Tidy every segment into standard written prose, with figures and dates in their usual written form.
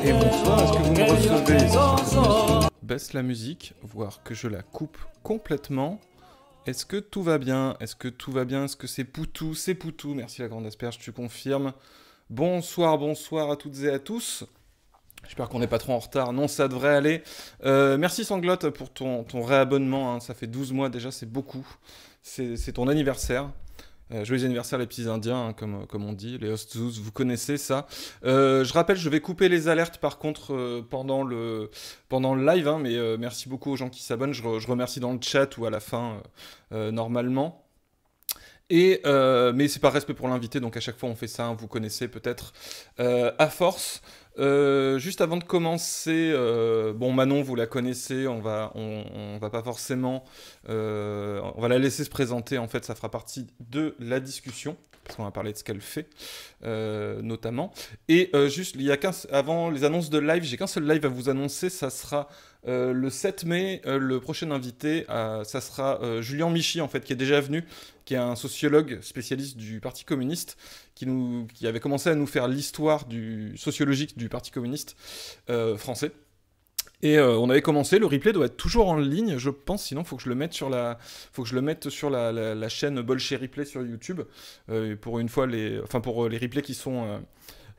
Et bonsoir, est-ce que vous me recevez? Baisse la musique, voire que je la coupe complètement. Est-ce que tout va bien? Est-ce que tout va bien? Est-ce que c'est Poutou? C'est Poutou, merci la grande asperge, tu confirmes. Bonsoir, bonsoir à toutes et à tous. J'espère qu'on n'est pas trop en retard. Non, ça devrait aller. Merci Sanglotte pour ton réabonnement, hein. Ça fait 12 mois déjà, c'est beaucoup. C'est ton anniversaire. Joyeux anniversaire les petits indiens, hein, comme on dit, les Ostzouz, vous connaissez ça. Je rappelle, je vais couper les alertes par contre pendant le live, hein, mais merci beaucoup aux gens qui s'abonnent. Je remercie dans le chat ou à la fin, normalement. Mais c'est par respect pour l'invité, donc à chaque fois on fait ça, hein, vous connaissez peut-être à force. Juste avant de commencer, bon Manon vous la connaissez, on va pas forcément, on va la laisser se présenter, en fait ça fera partie de la discussion, parce qu'on va parler de ce qu'elle fait, notamment. Et juste, avant les annonces de live, j'ai qu'un seul live à vous annoncer, ça sera le 7 mai, le prochain invité, ça sera Julien Michy, en fait, qui est déjà venu, qui est un sociologue spécialiste du Parti communiste, qui avait commencé à nous faire l'histoire sociologique du Parti communiste français. Et on avait commencé, le replay doit être toujours en ligne, je pense, sinon il faut que je le mette sur la chaîne Bolché Replay sur YouTube, pour une fois pour les replays qui sont,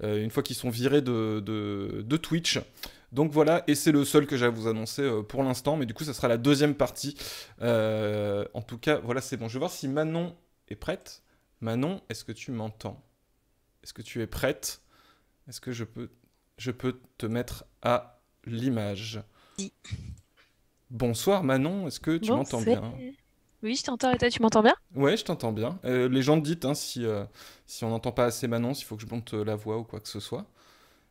une fois qu'ils sont virés de Twitch. Donc voilà, et c'est le seul que j'ai à vous annoncer pour l'instant, mais du coup ça sera la deuxième partie. En tout cas, voilà, c'est bon. Je vais voir si Manon est prête. Manon, est-ce que tu m'entends? Est-ce que tu es prête? Est-ce que je peux te mettre à l'image? Oui. Bonsoir Manon, est-ce que tu m'entends bien? Oui, je t'entends, et toi tu m'entends bien? Ouais, je t'entends bien. Les gens dites, hein, si on n'entend pas assez Manon, s'il faut que je monte la voix ou quoi que ce soit.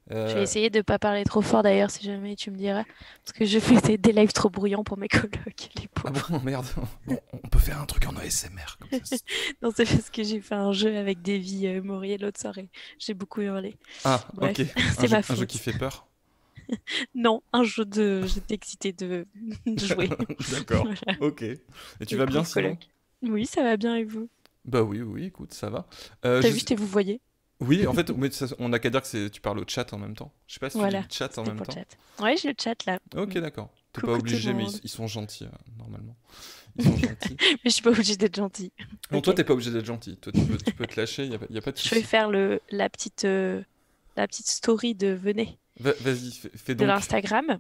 Je vais essayer de pas parler trop fort d'ailleurs, si jamais tu me diras. Parce que je fais des lives trop bruyants pour mes colocs, les pauvres. Ah bon, merde. Bon, on peut faire un truc en ASMR comme ça. Non, c'est parce que j'ai fait un jeu avec Davy Maurier l'autre soirée. J'ai beaucoup hurlé. Ah, bref, ok. C'est ma faute. Un jeu qui fait peur? Non, j'étais excitée de jouer. D'accord, voilà. Ok. Et tu vas bien sinon? Oui, ça va bien et vous? Bah oui, écoute, ça va. T'as vu, je vous voyez? Oui, en fait, mais on n'a qu'à dire que tu parles au chat en même temps. Je sais pas si tu dis le chat en même temps. Ouais, j'ai le chat là. Ok, d'accord. T'es pas obligé, mais ils sont gentils, normalement. Ils sont gentils. Mais je suis pas obligée d'être gentille. Non, toi, t'es pas obligé d'être gentil. Toi, tu peux te lâcher, y a pas de souci. Je vais faire la petite story de venez. Vas-y, fais donc. De l'Instagram.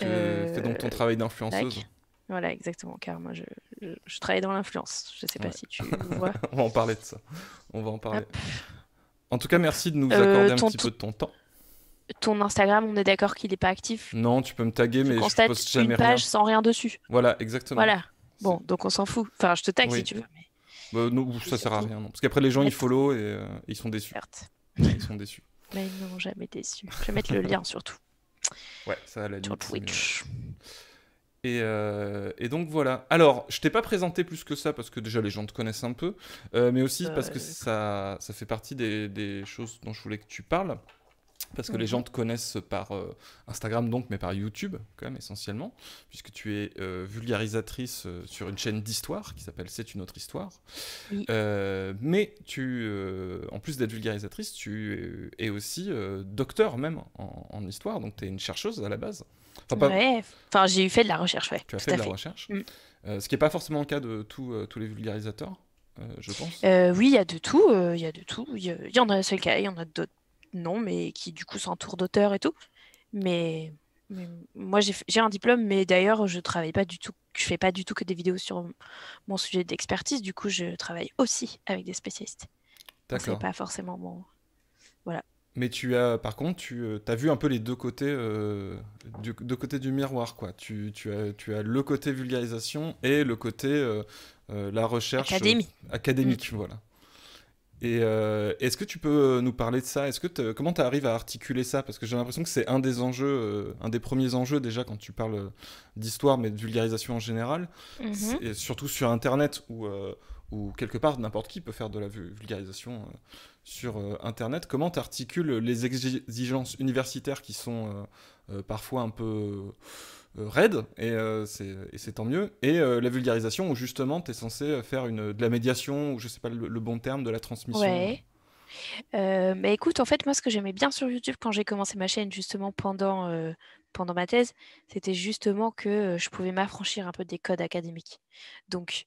Fais donc ton travail d'influenceuse. Voilà, exactement, car moi je travaille dans l'influence. Je sais pas si tu vois. On va en parler de ça. On va en parler. Hop. En tout cas, merci de nous accorder un petit peu de ton temps. Ton Instagram, on est d'accord qu'il n'est pas actif? Non, tu peux me taguer, mais je poste jamais une page sans rien dessus. Voilà, exactement. Voilà. Bon, donc on s'en fout. Enfin, je te tag si tu veux. Mais... non, ça sert à rien, non. Parce qu'après, les gens, ils follow et ils sont déçus. Certes. Ils sont déçus. Mais non, jamais déçus. Je vais mettre le lien surtout. Ouais, ça à la limite. Sur Twitch. Et donc voilà. Alors, je t'ai pas présenté plus que ça parce que déjà les gens te connaissent un peu, mais aussi parce que ça fait partie des choses dont je voulais que tu parles. Parce que les gens te connaissent par Instagram donc, mais par YouTube quand même essentiellement, puisque tu es vulgarisatrice sur une chaîne d'histoire qui s'appelle C'est une autre histoire. Oui. Mais en plus d'être vulgarisatrice, tu es aussi docteur même en histoire, donc tu es une chercheuse à la base. Enfin, j'ai fait de la recherche, ouais. Tu as fait de la recherche, ce qui n'est pas forcément le cas de tous les vulgarisateurs, je pense. Oui, il y a de tout, il y a de tout. Il y en a, c'est le cas, il y en a d'autres non, mais qui du coup s'entourent d'auteurs et tout. Mais moi, j'ai un diplôme, mais d'ailleurs, je travaille pas du tout, je fais pas du tout que des vidéos sur mon sujet d'expertise. Du coup, je travaille aussi avec des spécialistes. D'accord. C'est pas forcément bon. Voilà. Mais par contre, tu as vu un peu les deux côtés, du miroir, quoi. Tu as le côté vulgarisation et le côté la recherche académique, voilà. Et est-ce que tu peux nous parler de ça? Comment tu arrives à articuler ça? Parce que j'ai l'impression que c'est un des enjeux, un des premiers enjeux déjà quand tu parles d'histoire, mais de vulgarisation en général, et surtout sur Internet où quelque part n'importe qui peut faire de la vulgarisation sur Internet. Comment tu articules les exigences universitaires qui sont parfois un peu raides, et c'est tant mieux, et la vulgarisation où justement tu es censé faire de la médiation, ou je sais pas le bon terme, de la transmission. Ouais. Mais écoute, en fait, moi, ce que j'aimais bien sur YouTube quand j'ai commencé ma chaîne, justement, pendant ma thèse, c'était justement que je pouvais m'affranchir un peu des codes académiques. Donc,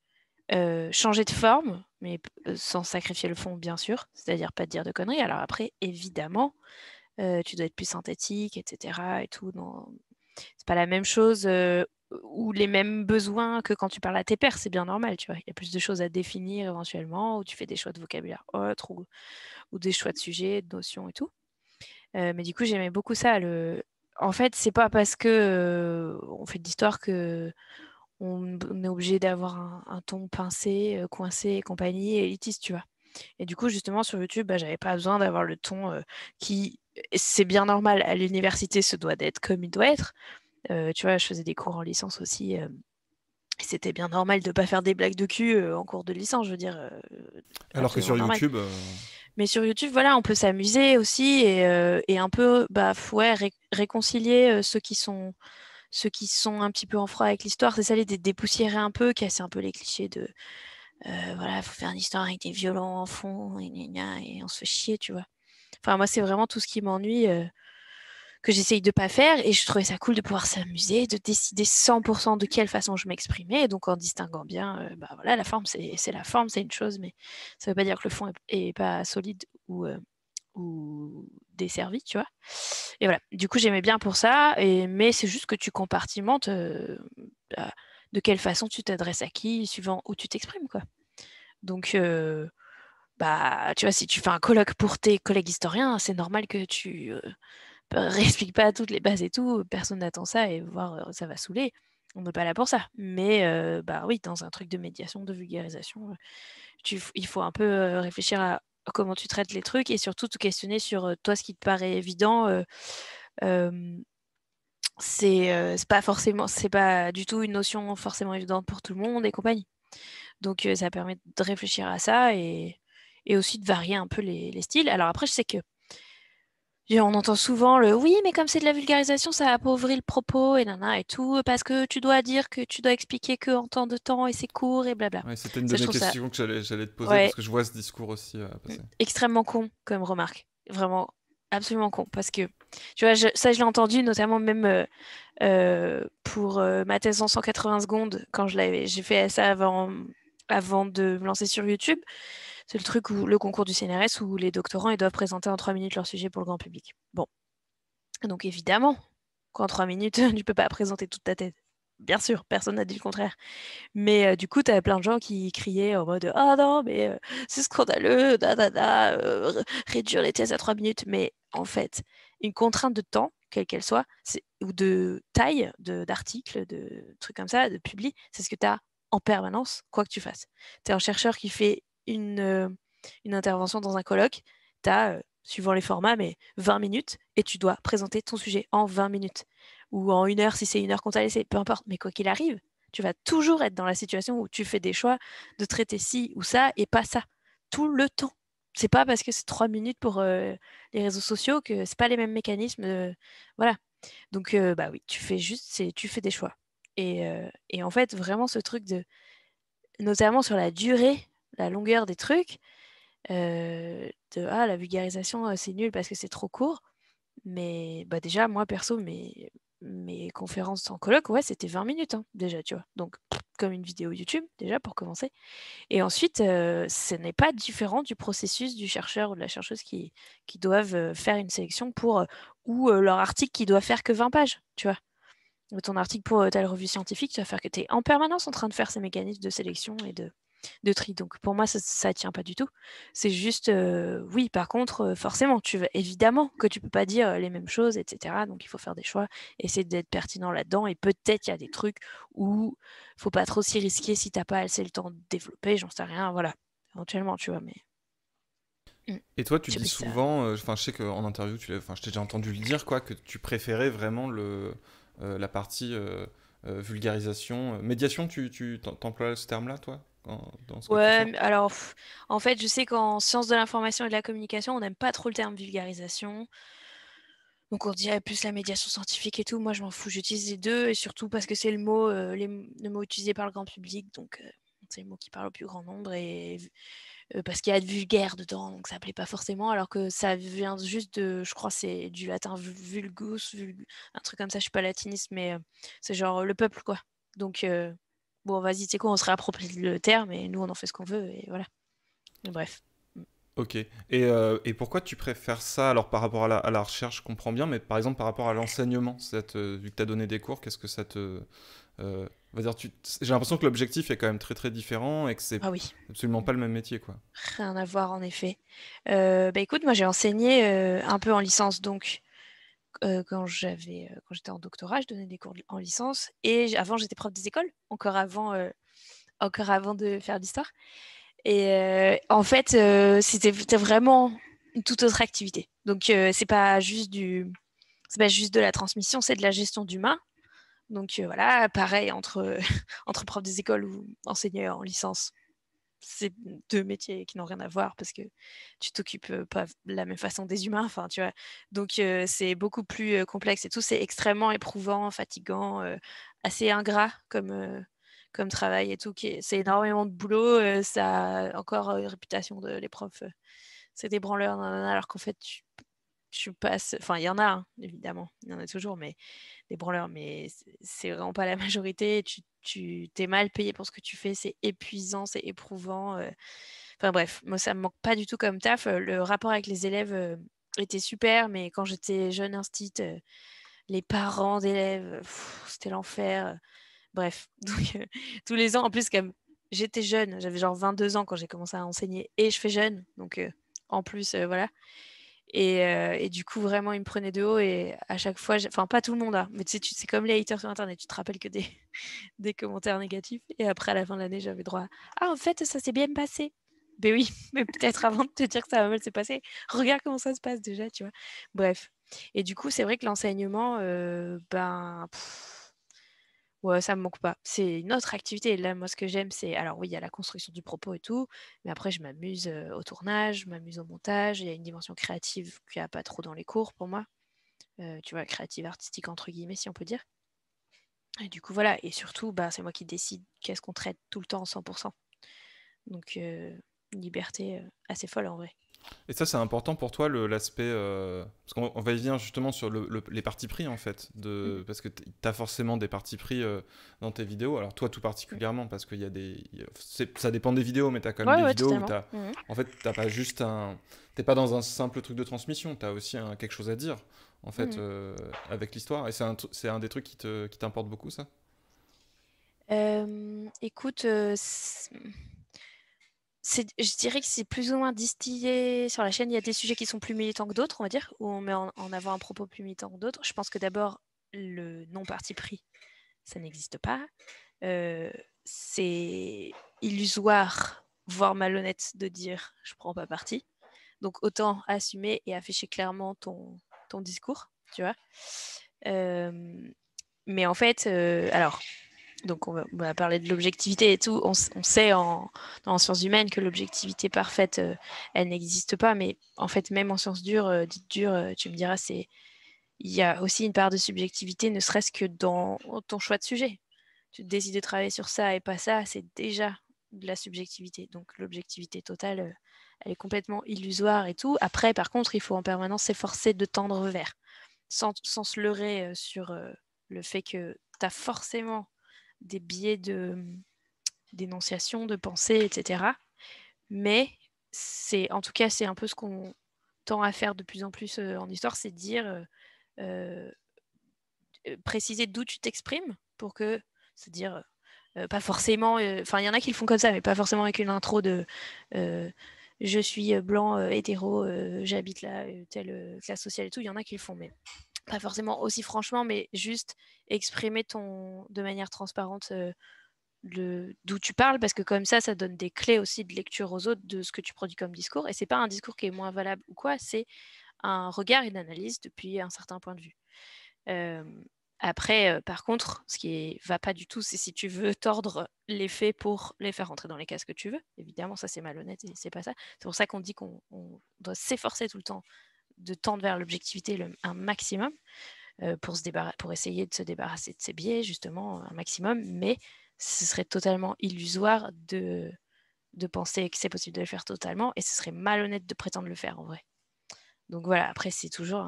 changer de forme, mais sans sacrifier le fond, bien sûr, c'est-à-dire pas dire de conneries. Alors après, évidemment, tu dois être plus synthétique, etc. et tout. C'est pas la même chose ou les mêmes besoins que quand tu parles à tes pairs, c'est bien normal, tu vois. Il y a plus de choses à définir éventuellement, ou tu fais des choix de vocabulaire autres, ou des choix de sujets, de notions et tout. Mais du coup, j'aimais beaucoup ça. En fait, c'est pas parce que on fait de l'histoire que on est obligé d'avoir un ton pincé, coincé et compagnie, élitiste, tu vois. Et du coup, justement, sur YouTube, bah, j'avais pas besoin d'avoir le ton qui, c'est bien normal, à l'université, se doit d'être comme il doit être. Tu vois, je faisais des cours en licence aussi. C'était bien normal de pas faire des blagues de cul en cours de licence, je veux dire, Alors que absolument sur normal. YouTube, Mais sur YouTube, voilà, on peut s'amuser aussi et un peu, bah, ouais, réconcilier ceux qui sont un petit peu en froid avec l'histoire. C'est ça, les dépoussiérer un peu, casser un peu les clichés de, voilà, faut faire une histoire avec des violons en fond, et, gna gna, et on se fait chier, tu vois. Enfin, moi, c'est vraiment tout ce qui m'ennuie. Que j'essaye de pas faire et je trouvais ça cool de pouvoir s'amuser, de décider 100% de quelle façon je m'exprimais et donc en distinguant bien, bah voilà, la forme c'est la forme, c'est une chose, mais ça veut pas dire que le fond est pas solide ou desservi, tu vois. Et voilà, du coup j'aimais bien pour ça, mais c'est juste que tu compartimentes bah, de quelle façon tu t'adresses à qui, suivant où tu t'exprimes, quoi. Donc, bah, tu vois, si tu fais un colloque pour tes collègues historiens, c'est normal que tu réexplique pas toutes les bases et tout, personne n'attend ça et voir ça va saouler. On n'est pas là pour ça. Mais bah oui, dans un truc de médiation, de vulgarisation, il faut un peu réfléchir à comment tu traites les trucs et surtout te questionner sur toi ce qui te paraît évident. Euh, c'est pas du tout une notion forcément évidente pour tout le monde et compagnie. Donc ça permet de réfléchir à ça et aussi de varier un peu les styles. Alors après, je sais que on entend souvent le oui, mais comme c'est de la vulgarisation, ça appauvrit le propos et nana et tout, parce que tu dois dire que tu dois expliquer que en temps de temps et c'est court et blabla. ouais, c'était une de Ça, je mes trouve ça questions que j'allais te poser parce ouais, que je vois ce discours aussi passer. extrêmement con comme remarque. Vraiment, absolument con. Parce que, tu vois, ça, je l'ai entendu notamment même pour ma thèse en 180 secondes, quand j'ai fait ça avant de me lancer sur YouTube. C'est le truc où le concours du CNRS où les doctorants ils doivent présenter en 3 minutes leur sujet pour le grand public. Bon, donc évidemment, qu'en 3 minutes, tu peux pas présenter toute ta thèse. Bien sûr, personne n'a dit le contraire. Mais du coup, tu as plein de gens qui criaient en mode ah non, mais c'est scandaleux, da da da, réduire les thèses à 3 minutes. Mais en fait, une contrainte de temps, quelle qu'elle soit, ou de taille d'article, de trucs comme ça, de publi, c'est ce que tu as en permanence, quoi que tu fasses. Tu es un chercheur qui fait une intervention dans un colloque, tu as, suivant les formats, mais 20 minutes, et tu dois présenter ton sujet en 20 minutes. Ou en 1 heure, si c'est 1 heure qu'on t'a laissé, peu importe. Mais quoi qu'il arrive, tu vas toujours être dans la situation où tu fais des choix de traiter ci ou ça et pas ça. Tout le temps. C'est pas parce que c'est 3 minutes pour les réseaux sociaux que c'est pas les mêmes mécanismes. Voilà. Donc, bah oui, tu fais des choix. Et en fait, vraiment, ce truc notamment sur la durée, la longueur des trucs, la vulgarisation, c'est nul parce que c'est trop court. Mais bah déjà, moi perso, mes conférences en colloque, ouais, c'était 20 minutes hein, déjà, tu vois. Donc, comme une vidéo YouTube, déjà pour commencer. Et ensuite, ce n'est pas différent du processus du chercheur ou de la chercheuse qui doivent faire une sélection ou leur article qui doit faire que 20 pages, tu vois. Ton article pour telle revue scientifique, tu vas faire que tu es en permanence en train de faire ces mécanismes de sélection et de tri. Donc pour moi, ça tient pas du tout. C'est juste, oui, par contre, forcément, tu veux évidemment que tu peux pas dire les mêmes choses, etc. Donc il faut faire des choix, essayer d'être pertinent là-dedans. Et peut-être il y a des trucs où faut pas trop s'y risquer si t'as pas assez le temps de développer, j'en sais rien, voilà. Éventuellement, tu vois, mais Et toi, tu j'ai dis pris ça. souvent, enfin, je sais qu'en interview, enfin, je t'ai déjà entendu le dire, quoi, que tu préférais vraiment la partie vulgarisation, médiation. T'emploies ce terme-là, toi, dans ce que tu Ouais, fais? alors en fait, je sais qu'en sciences de l'information et de la communication, on n'aime pas trop le terme vulgarisation. Donc on dirait plus la médiation scientifique et tout. Moi, je m'en fous. J'utilise les deux et surtout parce que c'est le mot utilisé par le grand public. Donc C'est le mot qui parle au plus grand nombre et parce qu'il y a de vulgaire dedans, donc ça plaît pas forcément, alors que ça vient juste de, je crois, c'est du latin vulgus, un truc comme ça, je suis pas latiniste, mais c'est genre le peuple, quoi. Donc, bon, vas-y, tu sais quoi, on se réapproprie le terme et nous, on en fait ce qu'on veut, et voilà. Mais bref. Ok. Et pourquoi tu préfères ça alors par rapport à la recherche, je comprends bien, mais par exemple par rapport à l'enseignement, vu que tu as donné des cours, qu'est-ce que ça te... on va dire, j'ai l'impression que l'objectif est quand même très très différent et que c'est Ah oui, absolument pas le même métier, quoi. rien à voir en effet. Bah écoute, moi j'ai enseigné un peu en licence, donc quand j'étais en doctorat, je donnais des cours en licence et avant j'étais prof des écoles, encore avant de faire l'histoire. Et en fait, c'était vraiment une toute autre activité. Donc c'est pas juste de la transmission, c'est de la gestion d'humains. Donc voilà, pareil entre entre prof des écoles ou enseignant en licence, c'est deux métiers qui n'ont rien à voir parce que tu t'occupes pas de la même façon des humains, enfin tu vois. Donc c'est beaucoup plus complexe et tout, c'est extrêmement éprouvant, fatigant, assez ingrat comme travail et tout. C'est énormément de boulot, ça a encore une réputation de les profs, c'est des branleurs, nanana, alors qu'en fait tu passes, enfin il y en a évidemment, il y en a toujours, mais des branleurs, mais c'est vraiment pas la majorité. Tu t'es mal payé pour ce que tu fais, c'est épuisant, c'est éprouvant. Enfin bref, moi ça me manque pas du tout comme taf. Le rapport avec les élèves était super, mais quand j'étais jeune instit, les parents d'élèves, c'était l'enfer. Bref, donc tous les ans, en plus comme j'étais jeune, j'avais genre 22 ans quand j'ai commencé à enseigner et je fais jeune, donc en plus voilà. Et du coup, vraiment, il me prenait de haut. Et à chaque fois, enfin, pas tout le monde, mais tu sais, c'est comme les haters sur Internet. Tu te rappelles que des commentaires négatifs. Et après, à la fin de l'année, j'avais droit à ah, en fait, ça s'est bien passé. Ben oui, mais peut-être avant de te dire que ça va mal se passer, regarde comment ça se passe déjà, tu vois. Bref. Et du coup, c'est vrai que l'enseignement, ben. Ouais, ça me manque pas. C'est une autre activité. Là, moi, ce que j'aime, c'est. Alors, oui, il y a la construction du propos et tout, mais après, je m'amuse au tournage, je m'amuse au montage. Il y a une dimension créative qu'il n'y a pas trop dans les cours pour moi. Tu vois, créative, artistique, entre guillemets, si on peut dire. Et du coup, voilà. Et surtout, bah, c'est moi qui décide qu'est-ce qu'on traite tout le temps, 100%. Donc, une liberté assez folle en vrai. Et ça, c'est important pour toi, l'aspect... parce qu'on va y venir justement sur les partis pris, en fait. Mhm. Parce que tu as forcément des partis pris dans tes vidéos. Alors toi, tout Mhm. particulièrement, parce qu'il y a ça dépend des vidéos, mais tu as quand même Ouais, des ouais, vidéos où totalement. Mhm. en fait, t'as pas juste un... T'es pas dans un simple truc de transmission, tu as aussi quelque chose à dire, en fait, Mhm. avec l'histoire. Et c'est un des trucs qui t'importe beaucoup, ça? Écoute, je dirais que c'est plus ou moins distillé sur la chaîne. Il y a des sujets qui sont plus militants que d'autres, on va dire, où on met en avant un propos plus militant que d'autres. Je pense que d'abord, le non-parti pris, ça n'existe pas. Euh, c'est illusoire, voire malhonnête de dire je prends pas parti. Donc autant assumer et afficher clairement ton discours, tu vois. Euh, mais en fait, alors donc on va parler de l'objectivité et tout. On sait en sciences humaines que l'objectivité parfaite, elle n'existe pas. Mais en fait, même en sciences dures, dites dures, tu me diras, il y a aussi une part de subjectivité, ne serait-ce que dans ton choix de sujet. Tu décides de travailler sur ça et pas ça, c'est déjà de la subjectivité. Donc l'objectivité totale, elle est complètement illusoire et tout. Après, par contre, il faut en permanence s'efforcer de tendre vers, sans se leurrer sur le fait que tu as forcément des biais d'énonciation, de pensée, etc. Mais en tout cas, c'est un peu ce qu'on tend à faire de plus en plus en histoire, c'est de dire, euh, préciser d'où tu t'exprimes pour que, c'est-à-dire, pas forcément, enfin, il y en a qui le font comme ça, mais pas forcément avec une intro de euh, je suis blanc, hétéro, j'habite là, telle classe sociale et tout. Il y en a qui le font, mais pas forcément aussi franchement, mais juste exprimer de manière transparente d'où tu parles, parce que comme ça donne des clés aussi de lecture aux autres de ce que tu produis comme discours. Et c'est pas un discours qui est moins valable ou quoi, c'est un regard et une analyse depuis un certain point de vue. Euh, Après, par contre, ce qui va pas du tout, c'est si tu veux tordre les faits pour les faire rentrer dans les cases que tu veux. Évidemment, ça c'est malhonnête et c'est pas ça. C'est pour ça qu'on dit qu'on doit s'efforcer tout le temps de tendre vers l'objectivité un maximum pour essayer de se débarrasser de ces biais, justement, un maximum. Mais ce serait totalement illusoire de penser que c'est possible de le faire totalement, et ce serait malhonnête de prétendre le faire en vrai. Donc voilà, après c'est toujours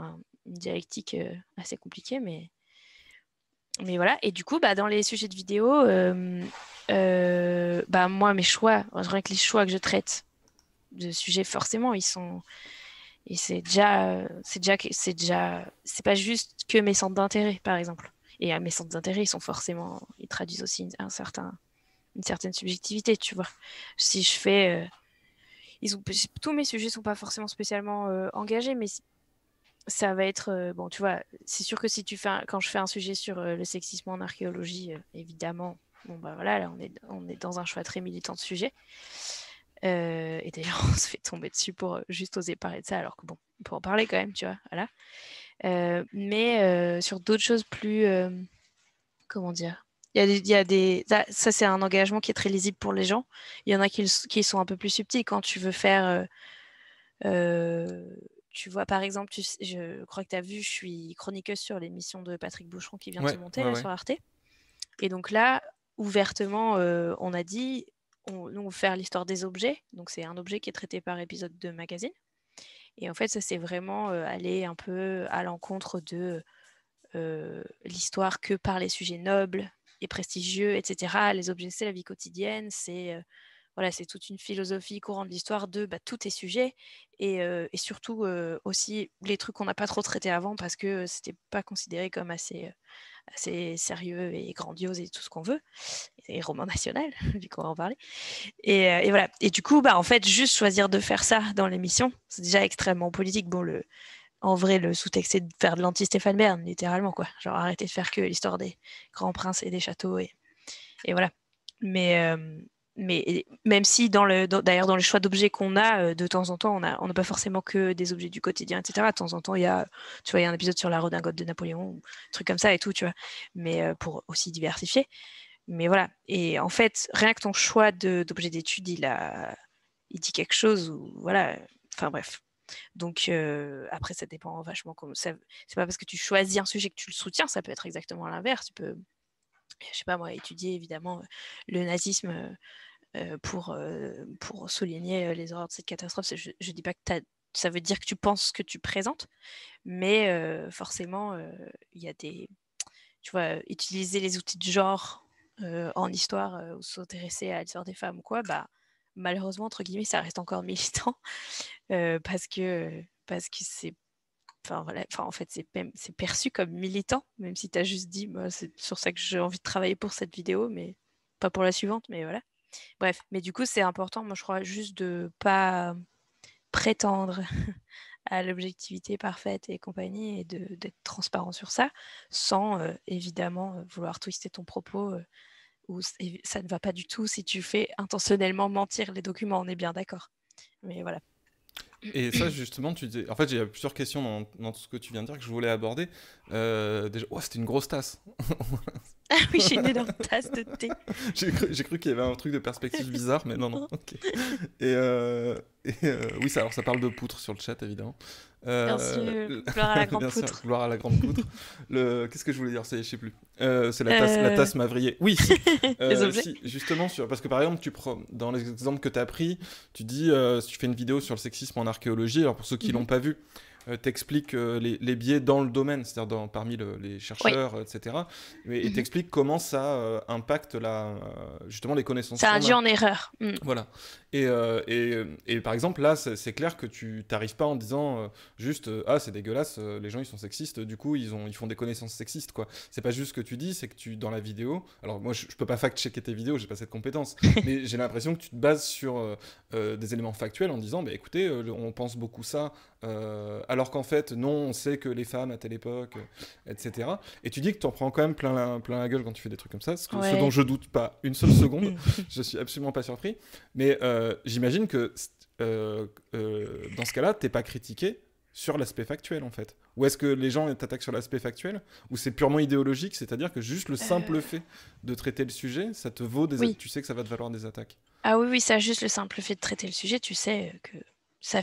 une dialectique assez compliquée, mais voilà. Et du coup, dans les sujets de vidéo, moi mes choix, rien que les choix que je traite de sujets, forcément ils sont, et c'est pas juste que mes centres d'intérêt par exemple. Et mes centres d'intérêt, ils traduisent aussi une certaine subjectivité, tu vois. Si je fais tous mes sujets sont pas forcément spécialement engagés, mais ça va être bon, tu vois, c'est sûr que si quand je fais un sujet sur le sexisme en archéologie, évidemment, bon voilà, là on est dans un choix très militant de sujet. Et d'ailleurs, on se fait tomber dessus pour juste oser parler de ça, alors que bon, on peut en parler quand même, tu vois, voilà. Mais sur d'autres choses plus, comment dire, il y a des ça c'est un engagement qui est très lisible pour les gens. Il y en a qui sont un peu plus subtils quand tu veux faire tu vois, par exemple, je crois que tu as vu, je suis chroniqueuse sur l'émission de Patrick Boucheron qui vient de se monter là, sur Arte. Et donc là, ouvertement, on a dit, nous, on va faire l'histoire des objets. Donc c'est un objet qui est traité par épisode de magazine. Et en fait, ça, c'est vraiment aller un peu à l'encontre de l'histoire que par les sujets nobles et prestigieux, etc. Les objets, c'est la vie quotidienne, c'est voilà, c'est toute une philosophie courante de l'histoire de tout est sujet, et surtout aussi les trucs qu'on n'a pas trop traités avant parce que c'était pas considéré comme assez sérieux et grandiose et tout ce qu'on veut, et roman national vu qu'on va en parler, et voilà. Et du coup, en fait, juste choisir de faire ça dans l'émission, c'est déjà extrêmement politique. Bon, en vrai, le sous-texte, c'est de faire de l'anti-Stéphane Bern, littéralement, quoi. Genre, arrêter de faire que l'histoire des grands princes et des châteaux, et voilà. Mais même si, d'ailleurs, dans les choix d'objets qu'on a, de temps en temps, on n'a pas forcément que des objets du quotidien, etc. De temps en temps, il y a un épisode sur la redingote de Napoléon, ou un truc comme ça et tout, tu vois. Mais pour aussi diversifier. Mais voilà. Et en fait, rien que ton choix d'objet d'étude, il dit quelque chose, ou voilà. Enfin, bref. Donc après, ça dépend vachement. C'est pas parce que tu choisis un sujet que tu le soutiens, ça peut être exactement l'inverse. Tu peux, je sais pas moi, étudier évidemment le nazisme pour souligner les horreurs de cette catastrophe. Je dis pas que ça veut dire que tu penses ce que tu présentes, mais forcément, il y a des... Tu vois, utiliser les outils de genre en histoire, ou s'intéresser à l'histoire des femmes ou quoi, malheureusement, entre guillemets, ça reste encore militant, parce que c'est... Enfin, voilà. En fait, c'est perçu comme militant, même si tu as juste dit, c'est sur ça que j'ai envie de travailler pour cette vidéo, mais pas pour la suivante, mais voilà. Bref, mais du coup, c'est important, moi, je crois, juste de pas prétendre à l'objectivité parfaite et compagnie, et d'être transparent sur ça, sans évidemment vouloir twister ton propos, ou ça ne va pas du tout si tu fais intentionnellement mentir les documents, on est bien d'accord. Mais voilà. Et ça, justement, tu disais... En fait, il y a plusieurs questions dans tout ce que tu viens de dire que je voulais aborder. Déjà, c'était une grosse tasse. Ah oui, j'ai une énorme tasse de thé. J'ai cru qu'il y avait un truc de perspective bizarre, mais non, non. Ok. Et oui, alors ça parle de poutre sur le chat, évidemment. Bien sûr, gloire à la grande bien poutre. sûr, gloire à la grande poutre. Qu'est-ce que je voulais dire? Je sais plus. C'est la tasse ma vrillée. Oui, si. Les objets. Si, justement, parce que par exemple, dans les exemples que tu as pris, tu dis, si tu fais une vidéo sur le sexisme en archéologie, alors pour ceux qui l'ont pas vu, t'expliques les biais dans le domaine, c'est-à-dire parmi les chercheurs, etc. Et t'expliques comment ça impacte justement les connaissances. Ça induit en erreur. Voilà. Et par exemple, là, c'est clair que tu t'arrives pas en disant juste ah, c'est dégueulasse, les gens ils sont sexistes, du coup ils font des connaissances sexistes, quoi. C'est pas juste ce que tu dis, c'est que dans la vidéo, alors moi je peux pas fact-checker tes vidéos, j'ai pas cette compétence, mais j'ai l'impression que tu te bases sur des éléments factuels en disant bah écoutez, on pense beaucoup ça, alors qu'en fait non, on sait que les femmes à telle époque, etc. Et tu dis que tu en prends quand même plein la gueule quand tu fais des trucs comme ça, ce dont je doute pas une seule seconde. Je suis absolument pas surpris, mais j'imagine que dans ce cas-là, t'es pas critiqué sur l'aspect factuel en fait. Ou est-ce que les gens t'attaquent sur l'aspect factuel, ou c'est purement idéologique, c'est-à-dire que juste le simple fait de traiter le sujet, ça te vaut tu sais que ça va te valoir des attaques. Ah oui, ça, juste le simple fait de traiter le sujet, tu sais que ça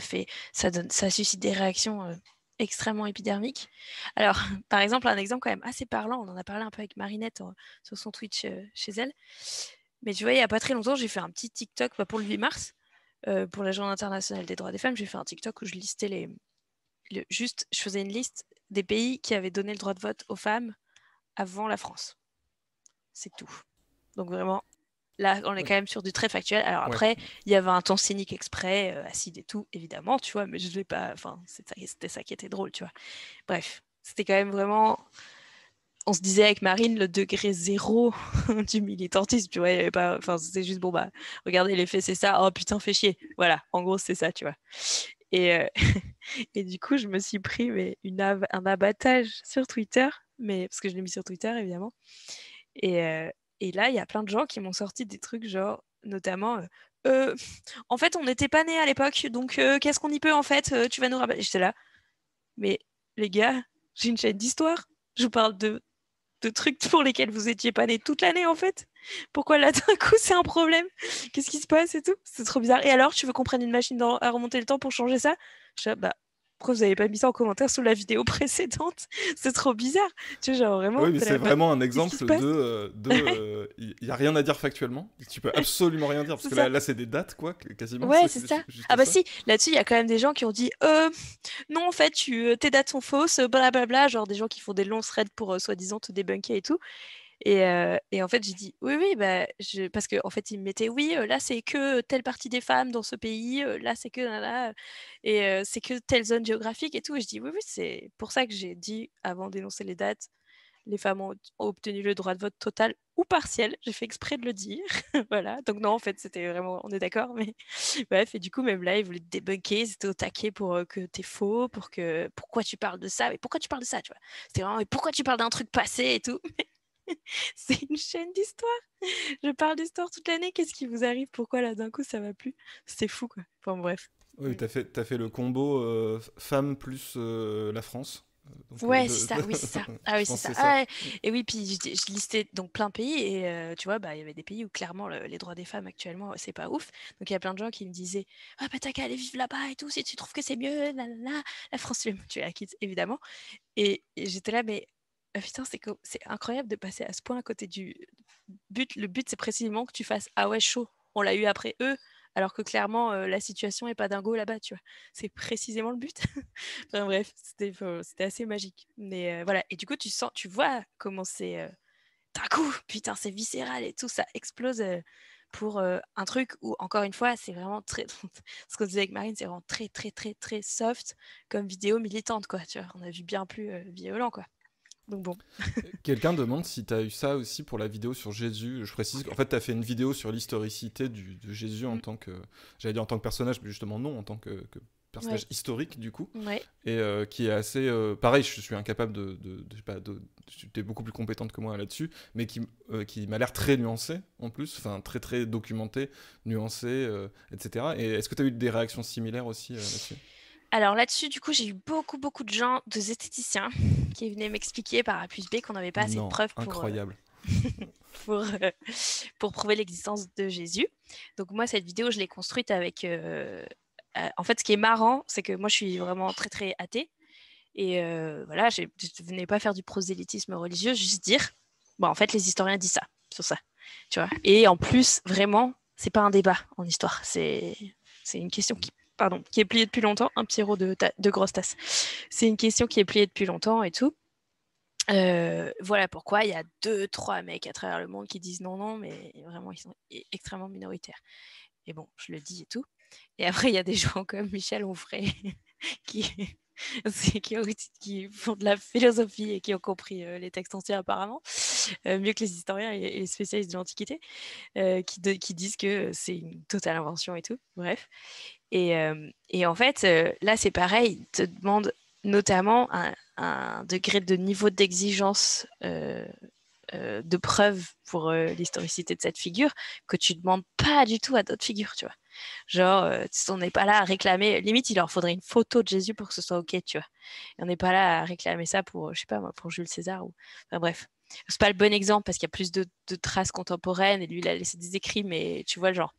suscite des réactions extrêmement épidermique. Alors, par exemple, un exemple quand même assez parlant, on en a parlé un peu avec Marinette sur son Twitch chez elle. Mais tu vois, il n'y a pas très longtemps, j'ai fait un petit TikTok pour le 8 mars, pour la Journée internationale des droits des femmes. J'ai fait un TikTok où je listais je faisais une liste des pays qui avaient donné le droit de vote aux femmes avant la France. C'est tout. Donc vraiment, là, on est quand même sur du très factuel. Alors après, il y avait un ton cynique exprès, acide et tout, évidemment, tu vois, mais je ne l'ai pas. Enfin, c'était ça qui était drôle, tu vois. Bref, c'était quand même vraiment. On se disait avec Marine le degré zéro du militantisme, tu vois. Il y avait pas. Enfin, c'était juste bon, bah, regardez les faits, c'est ça. Oh putain, fais chier. Voilà, en gros, c'est ça, tu vois. Et, et du coup, je me suis pris un abattage sur Twitter, mais parce que je l'ai mis sur Twitter, évidemment. Et, et là, il y a plein de gens qui m'ont sorti des trucs genre, notamment, en fait, on n'était pas nés à l'époque, donc qu'est-ce qu'on y peut en fait Tu vas nous rappeler. J'étais là, mais les gars, j'ai une chaîne d'histoire. Je vous parle de trucs pour lesquels vous étiez pas nés toute l'année en fait. Pourquoi là d'un coup c'est un problème? Qu'est-ce qui se passe et tout? C'est trop bizarre. Et alors, tu veux qu'on prenne une machine à remonter le temps pour changer ça? Je dis, bah, pourquoi vous avez pas mis ça en commentaire sous la vidéo précédente? C'est trop bizarre. Tu vois, genre vraiment. Oui, mais c'est vraiment un Qu'est-ce qui se exemple passe? il y a rien à dire factuellement. Tu peux absolument rien dire parce C'est que ça. là c'est des dates quoi, quasiment. Ouais, c'est ça. Juste Ah bah ça. si, là-dessus, il y a quand même des gens qui ont dit non, en fait, tes dates sont fausses, blablabla, genre des gens qui font des longs threads pour soi-disant te débunker et tout. Et en fait, j'ai dit oui, oui, bah, parce qu'en fait, ils me mettaient oui, là, c'est que telle partie des femmes dans ce pays, là, c'est que là, et c'est que telle zone géographique et tout. Et je dis oui, oui, c'est pour ça que j'ai dit avant d'énoncer les dates, les femmes ont obtenu le droit de vote total ou partiel. J'ai fait exprès de le dire. Voilà. Donc non, en fait, c'était vraiment, on est d'accord, mais bref. Et du coup, même là, ils voulaient te débunker, ils étaient au taquet pour que t'es faux, pourquoi tu parles de ça, mais pourquoi tu parles de ça, tu vois. C'était vraiment, mais pourquoi tu parles d'un truc passé et tout. C'est une chaîne d'histoire. Je parle d'histoire toute l'année. Qu'est-ce qui vous arrive? Pourquoi là d'un coup ça va plus? C'est fou quoi. Enfin bref. Oui, t'as fait le combo femme plus la France. Ouais, c'est ça. Oui, c'est ça. Ah Je oui, c'est pense ça. que c'est ça. Ah, ouais. Et oui, puis je listais donc plein de pays et tu vois, bah il y avait des pays où clairement les droits des femmes actuellement c'est pas ouf. Donc il y a plein de gens qui me disaient ah bah t'as qu'à aller vivre là-bas et tout si tu trouves que c'est mieux. Nanana. La France tu la quittes évidemment. Et j'étais là mais putain c'est incroyable de passer à ce point à côté du but. Le but c'est précisément que tu fasses ah ouais chaud. On l'a eu après eux. Alors que clairement, la situation est pas dingo là-bas, tu vois. C'est précisément le but. Enfin, bref, c'était assez magique. Mais voilà. Et du coup, tu vois comment c'est d'un coup, putain, c'est viscéral et tout, ça explose pour un truc où, encore une fois, c'est vraiment très. Ce qu'on disait avec Marine, c'est vraiment très, très, très, très soft comme vidéo militante, quoi. Tu vois, on a vu bien plus violent, quoi. Donc bon. Quelqu'un demande si tu as eu ça aussi pour la vidéo sur Jésus. Je précise qu'en fait, tu as fait une vidéo sur l'historicité de Jésus en tant que. J'allais dire en tant que personnage, mais justement non, en tant que personnage Ouais. historique du coup. Ouais. Et qui est assez. Pareil, je suis incapable je sais pas, tu es beaucoup plus compétente que moi là-dessus, mais qui m'a l'air très nuancé en plus, enfin très très documenté, nuancé, etc. Et est-ce que tu as eu des réactions similaires aussi là-dessus? Alors là-dessus, du coup, j'ai eu beaucoup, beaucoup de gens, de zététiciens, qui venaient m'expliquer par A plus B qu'on n'avait pas assez de Non, preuves incroyable. pour, euh, pour prouver l'existence de Jésus. Donc moi, cette vidéo, je l'ai construite avec... en fait, ce qui est marrant, c'est que moi, je suis vraiment très, très athée. Et voilà, je ne venais pas faire du prosélytisme religieux, juste dire, bon, en fait, les historiens disent ça, sur ça, tu vois. Et en plus, vraiment, c'est pas un débat en histoire, c'est une question qui est pliée depuis longtemps, un petit rot de grosse tasse. C'est une question qui est pliée depuis longtemps et tout. Voilà pourquoi il y a 2, 3 mecs à travers le monde qui disent non, non, mais vraiment, ils sont extrêmement minoritaires. Et bon, je le dis et tout. Et après, il y a des gens comme Michel Onfray qui, qui font de la philosophie et qui ont compris les textes anciens apparemment, mieux que les historiens et les spécialistes de l'Antiquité, qui disent que c'est une totale invention et tout. Bref. Et en fait, là, c'est pareil. Ils te demandent notamment un degré de niveau d'exigence de preuve pour l'historicité de cette figure que tu demandes pas du tout à d'autres figures, tu vois. Genre, on n'est pas là à réclamer, limite, il leur faudrait une photo de Jésus pour que ce soit OK, tu vois. Et on n'est pas là à réclamer ça pour, je sais pas moi, pour Jules César ou. Enfin, bref. C'est pas le bon exemple parce qu'il y a plus de traces contemporaines et lui, il a laissé des écrits, mais tu vois le genre.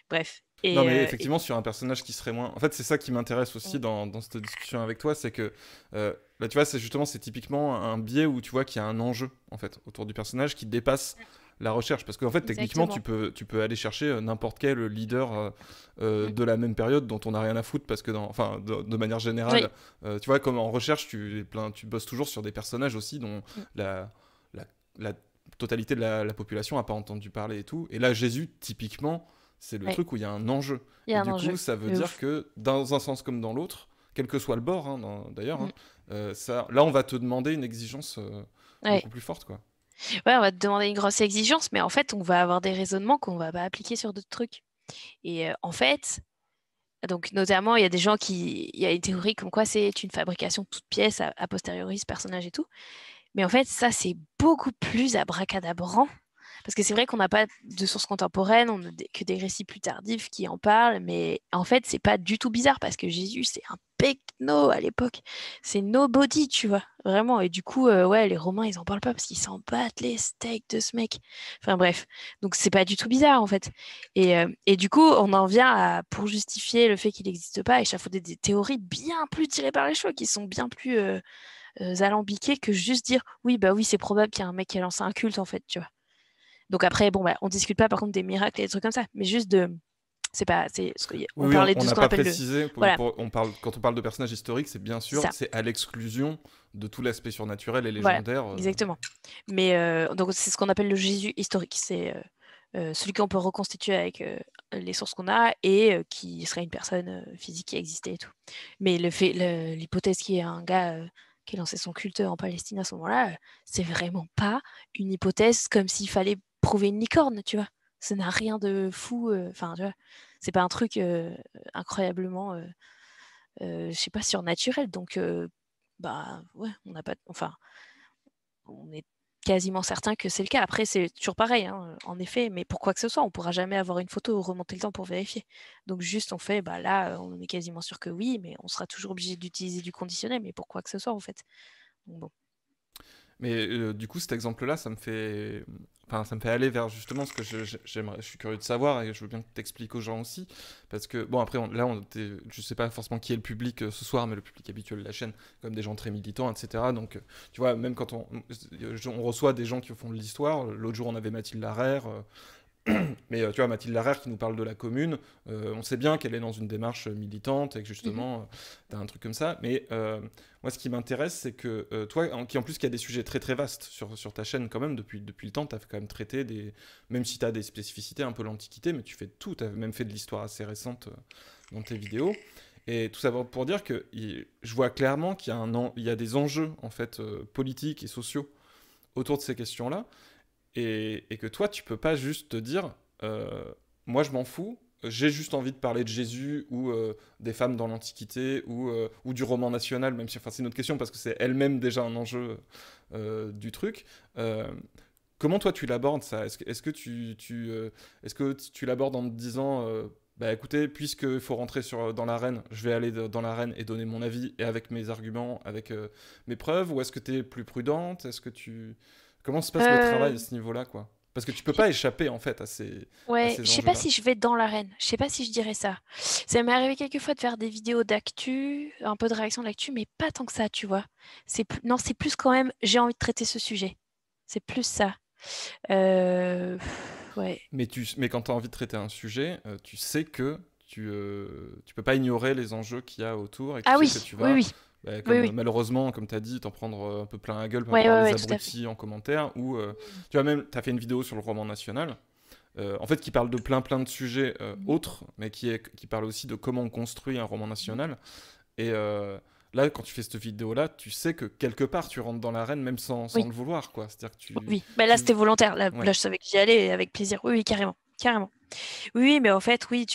Bref. Non, Et, mais et- effectivement, sur un personnage qui serait moins. En fait, c'est ça qui m'intéresse mm, aussi dans cette discussion avec toi, c'est que là, tu vois, c'est typiquement un biais où tu vois qu'il y a un enjeu en fait autour du personnage qui dépasse la recherche, parce qu'en fait, techniquement, exactement. tu peux aller chercher n'importe quel leader Mm. de la même période dont on n'a rien à foutre, parce que enfin, de manière Oui. générale, tu vois, comme en recherche, tu bosses toujours sur des personnages aussi dont Mm. la, la, la totalité de la population n'a pas entendu parler et tout. Et là, Jésus, typiquement c'est le Ouais. truc où il y a un enjeu. Il y Et a un du coup, enjeu ça veut de dire ouf. que dans un sens comme dans l'autre, quel que soit le bord, hein, d'ailleurs, Mm. hein, là, on va te demander une exigence Ouais. beaucoup plus forte, quoi. Ouais, on va te demander une grosse exigence, mais en fait, on va avoir des raisonnements qu'on va pas appliquer sur d'autres trucs. Et en fait, donc notamment, il y a des gens il y a une théorie comme quoi c'est une fabrication de toutes pièces a posteriori, ce personnage et tout. Mais en fait, ça, c'est beaucoup plus abracadabrant. Parce que c'est vrai qu'on n'a pas de sources contemporaines, on n'a que des récits plus tardifs qui en parlent, mais en fait, c'est pas du tout bizarre parce que Jésus, c'est un pecno à l'époque. C'est nobody, tu vois, vraiment. Et du coup, ouais, les Romains, ils en parlent pas parce qu'ils s'en battent les steaks de ce mec. Enfin bref, donc c'est pas du tout bizarre en fait. Et du coup, on en vient à, pour justifier le fait qu'il n'existe pas, échafauder des théories bien plus tirées par les cheveux, qui sont bien plus alambiquées que juste dire oui, bah oui, c'est probable qu'il y a un mec qui a lancé un culte en fait, tu vois. Donc après, bon, bah, on discute pas par contre des miracles et des trucs comme ça, mais juste de. C'est pas. Oui, On oui, parlait on de ce n'a qu'on pas appelle le. précisé, Voilà, quand on parle de personnages historiques, c'est bien c'est sûr, ça. c'est à l'exclusion de tout l'aspect surnaturel et Voilà, légendaire. exactement. Mais donc c'est ce qu'on appelle le Jésus historique. C'est celui qu'on peut reconstituer avec les sources qu'on a et qui serait une personne physique qui existait et tout. Mais l'hypothèse qu'il y ait un gars qui lançait son culte en Palestine à ce moment-là, c'est vraiment pas une hypothèse comme s'il fallait prouver une licorne, tu vois. Ça n'a rien de fou. Enfin, tu vois, c'est pas un truc incroyablement, je sais pas, surnaturel. Donc, bah ouais, on n'a pas. Enfin, on est quasiment certain que c'est le cas. Après, c'est toujours pareil, hein, en effet, mais pour quoi que ce soit, on pourra jamais avoir une photo ou remonter le temps pour vérifier. Donc juste, on fait, bah là, on est quasiment sûr que oui, mais on sera toujours obligé d'utiliser du conditionnel, mais pour quoi que ce soit, en fait. Donc bon. Mais du coup, cet exemple-là, enfin, ça me fait aller vers justement ce que j'aimerais, je suis curieux de savoir et je veux bien que tu expliques aux gens aussi, parce que bon après, je sais pas forcément qui est le public ce soir, mais le public habituel de la chaîne, comme des gens très militants, etc. Donc, tu vois, même quand on reçoit des gens qui font de l'histoire, l'autre jour on avait Mathilde Larère, mais tu vois, Mathilde Larère qui nous parle de la commune, on sait bien qu'elle est dans une démarche militante et que Mhm. justement, tu as un truc comme ça. Mais moi, ce qui m'intéresse, c'est que toi, en plus, qu'il y a des sujets très très vastes sur ta chaîne quand même, depuis le temps, tu as quand même traité des. Même si tu as des spécificités, un peu l'Antiquité, mais tu fais de tout. Tu as même fait de l'histoire assez récente dans tes vidéos. Et tout ça pour dire que je vois clairement qu'il y a, il y a des enjeux en fait politiques et sociaux autour de ces questions-là et que toi, tu peux pas juste te dire, moi je m'en fous, j'ai juste envie de parler de Jésus ou des femmes dans l'Antiquité ou du roman national, même si enfin, c'est une autre question parce que c'est elle-même déjà un enjeu du truc. Euh, Comment toi tu l'abordes ça? Est-ce que tu l'abordes en te disant, bah écoutez, puisqu'il faut rentrer dans l'arène, je vais aller dans l'arène et donner mon avis et avec mes arguments, avec mes preuves, ou est-ce que tu es plus prudente? Comment se passe le travail à Euh, ce niveau-là, quoi? Parce que tu peux je sais- pas échapper en fait à ouais, ces je sais pas enjeux-là. si je vais dans l'arène. Je sais pas si je dirais ça. Ça m'est arrivé quelques fois de faire des vidéos d'actu, un peu de réaction de l'actu, mais pas tant que ça, tu vois. Non, c'est plus quand même, j'ai envie de traiter ce sujet. C'est plus ça. Ouais. Mais quand tu as envie de traiter un sujet, tu sais que tu peux pas ignorer les enjeux qu'il y a autour et que tu Ah sais que oui, tu oui, vas, oui, bah, oui, comme oui. malheureusement, comme tu as dit, t'en prendre un peu plein la gueule Ouais, par ouais, les ouais, tout à fait. abrutis en commentaire ou tu vois même, tu as fait une vidéo sur le roman national, en fait qui parle de plein de sujets Mhm. autres, mais qui parle aussi de comment on construit un roman Mhm. national. Et là, quand tu fais cette vidéo-là, tu sais que quelque part tu rentres dans l'arène même sans Oui, le vouloir, quoi. C'est-à-dire que oui. Bah là, tu... c'était volontaire. Ouais. Là, je savais que j'y allais avec plaisir. Oui, oui, carrément. Carrément. Oui, oui, mais en fait, oui,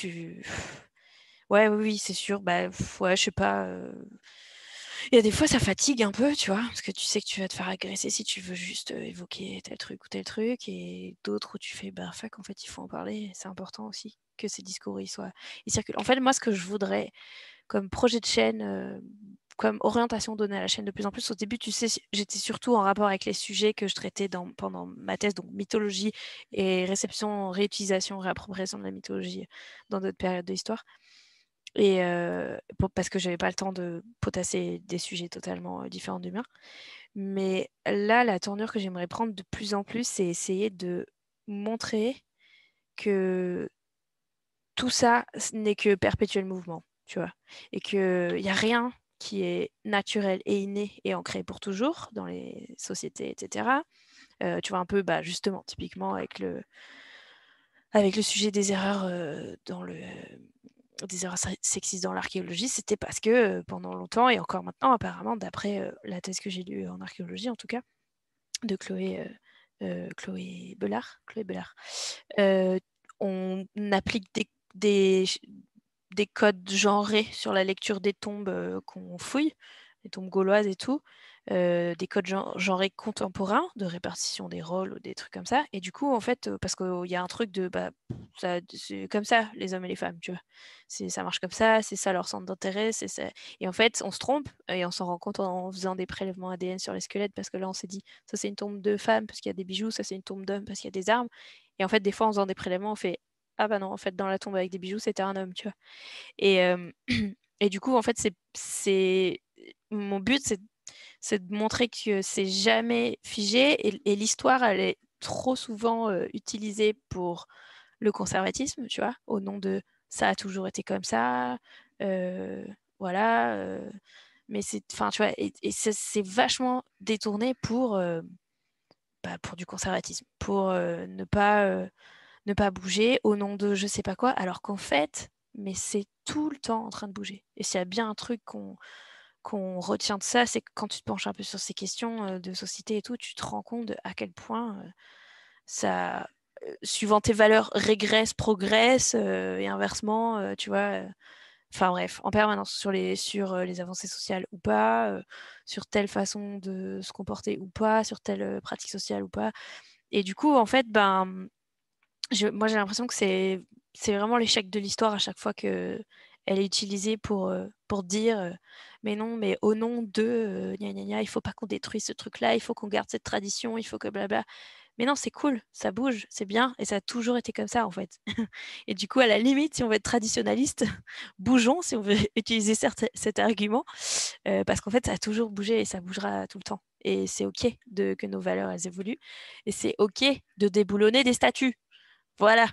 Ouais, oui, oui, c'est sûr. Bah, ouais, je sais pas. Il y a des fois, ça fatigue un peu, tu vois, parce que tu sais que tu vas te faire agresser si tu veux juste évoquer tel truc ou tel truc, et d'autres où tu fais, bah, fuck, en fait, il faut en parler. C'est important aussi que ces discours, ils circulent. En fait, moi, ce que je voudrais comme projet de chaîne comme orientation donnée à la chaîne de plus en plus. Au début, tu sais, j'étais surtout en rapport avec les sujets que je traitais pendant ma thèse, donc mythologie et réception, réutilisation, réappropriation de la mythologie dans d'autres périodes de l'histoire. Et parce que j'avais pas le temps de potasser des sujets totalement différents du mien. Mais là, la tournure que j'aimerais prendre de plus en plus, c'est essayer de montrer que tout ça n'est que perpétuel mouvement, tu vois, et qu'il n'y a rien qui est naturel et inné et ancré pour toujours dans les sociétés, etc. Tu vois, un peu, justement, typiquement avec le sujet des erreurs des erreurs sexistes dans l'archéologie, c'était parce que pendant longtemps, et encore maintenant apparemment, d'après la thèse que j'ai lue en archéologie en tout cas, de Chloé Bellard, on applique des codes genrés sur la lecture des tombes qu'on fouille, les tombes gauloises et tout, des codes genrés contemporains de répartition des rôles ou des trucs comme ça. Et du coup, en fait, parce qu'il y a un truc de c'est comme ça, les hommes et les femmes, tu vois. Ça marche comme ça, c'est ça leur centre d'intérêt, c'est ça. Et en fait, on se trompe et on s'en rend compte en faisant des prélèvements ADN sur les squelettes parce que là, on s'est dit, ça c'est une tombe de femme parce qu'il y a des bijoux, ça c'est une tombe d'homme parce qu'il y a des armes. Et en fait, des fois, en faisant des prélèvements, on fait, ah bah non, en fait, dans la tombe avec des bijoux, c'était un homme, tu vois. Et, et du coup, en fait, mon but, c'est de montrer que c'est jamais figé et l'histoire, elle est trop souvent utilisée pour le conservatisme, tu vois, au nom de ça a toujours été comme ça, euh, voilà. Mais enfin, tu vois, et c'est vachement détourné pour du conservatisme, pour ne pas bouger au nom de je sais pas quoi, alors qu'en fait, mais c'est tout le temps en train de bouger. Et s'il y a bien un truc qu'on retient de ça, c'est que quand tu te penches un peu sur ces questions de société et tout, tu te rends compte à quel point ça, suivant tes valeurs, régresse, progresse, et inversement, tu vois. Enfin bref, en permanence sur les avancées sociales ou pas, sur telle façon de se comporter ou pas, sur telle pratique sociale ou pas. Et du coup, en fait, moi j'ai l'impression que c'est vraiment l'échec de l'histoire à chaque fois que elle est utilisée pour dire mais non, mais au nom de gna gna gna, il faut pas qu'on détruise ce truc-là, il faut qu'on garde cette tradition, il faut que blabla. Mais non, c'est cool, ça bouge, c'est bien, et ça a toujours été comme ça en fait. Et du coup, à la limite, si on veut être traditionnaliste, bougeons si on veut utiliser cet argument, parce qu'en fait, ça a toujours bougé et ça bougera tout le temps. Et c'est ok que nos valeurs elles évoluent, et c'est ok de déboulonner des statues. Voilà.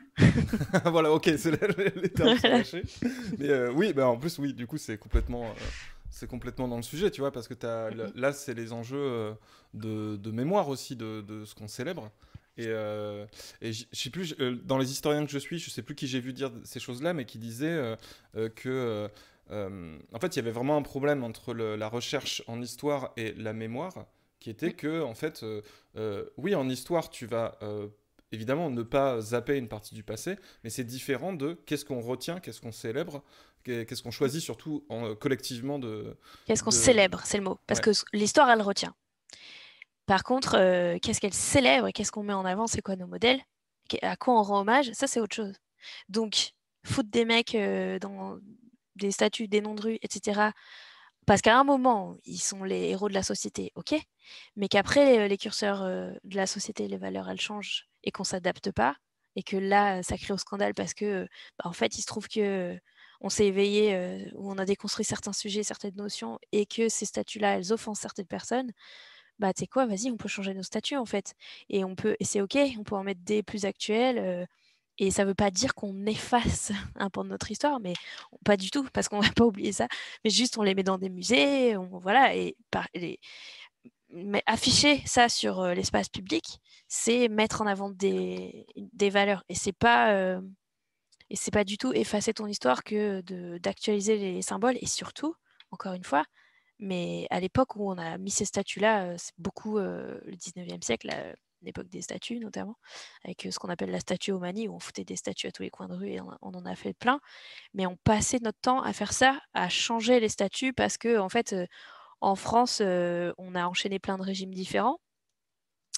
Voilà, ok, les termes sont Voilà. lâchés. Mais oui, bah, en plus, oui, du coup, c'est complètement dans le sujet, tu vois, parce que là, c'est les enjeux de mémoire aussi de ce qu'on célèbre. Et je sais plus, dans les historiens que je suis, je sais plus qui j'ai vu dire ces choses-là, mais qui disaient que, en fait, il y avait vraiment un problème entre la recherche en histoire et la mémoire, qui était que, en fait, oui, en histoire, tu vas évidemment ne pas zapper une partie du passé, mais c'est différent de qu'est-ce qu'on retient, qu'est-ce qu'on célèbre, qu'est-ce qu'on choisit surtout collectivement Qu'est-ce qu'on de... célèbre, c'est le mot. Parce Ouais. que l'histoire, elle retient. Par contre, qu'est-ce qu'elle célèbre et qu'est-ce qu'on met en avant, c'est quoi nos modèles, à quoi on rend hommage, ça c'est autre chose. Donc, foutre des mecs dans des statues, des noms de rue, etc. Parce qu'à un moment, ils sont les héros de la société, ok, mais qu'après, les curseurs de la société, les valeurs, elles changent et qu'on s'adapte pas, et que là, ça crée au scandale parce que, en fait, il se trouve que on s'est éveillé, ou on a déconstruit certains sujets, certaines notions, et que ces statuts-là, elles offensent certaines personnes. Bah, tu sais quoi, vas-y, on peut changer nos statuts en fait. Et c'est ok, on peut en mettre des plus actuels. Et ça veut pas dire qu'on efface un pan de notre histoire, mais pas du tout, parce qu'on va pas oublier ça. Mais juste, on les met dans des musées, voilà. Mais afficher ça sur l'espace public, c'est mettre en avant des valeurs. Et c'est pas du tout effacer ton histoire que d'actualiser les symboles. Et surtout, encore une fois, mais à l'époque où on a mis ces statues-là, c'est beaucoup le 19e siècle, l'époque des statues notamment, avec ce qu'on appelle la statuomanie, où on foutait des statues à tous les coins de rue et on en a fait plein. Mais on passait notre temps à faire ça, à changer les statues, parce que en fait, en France, on a enchaîné plein de régimes différents.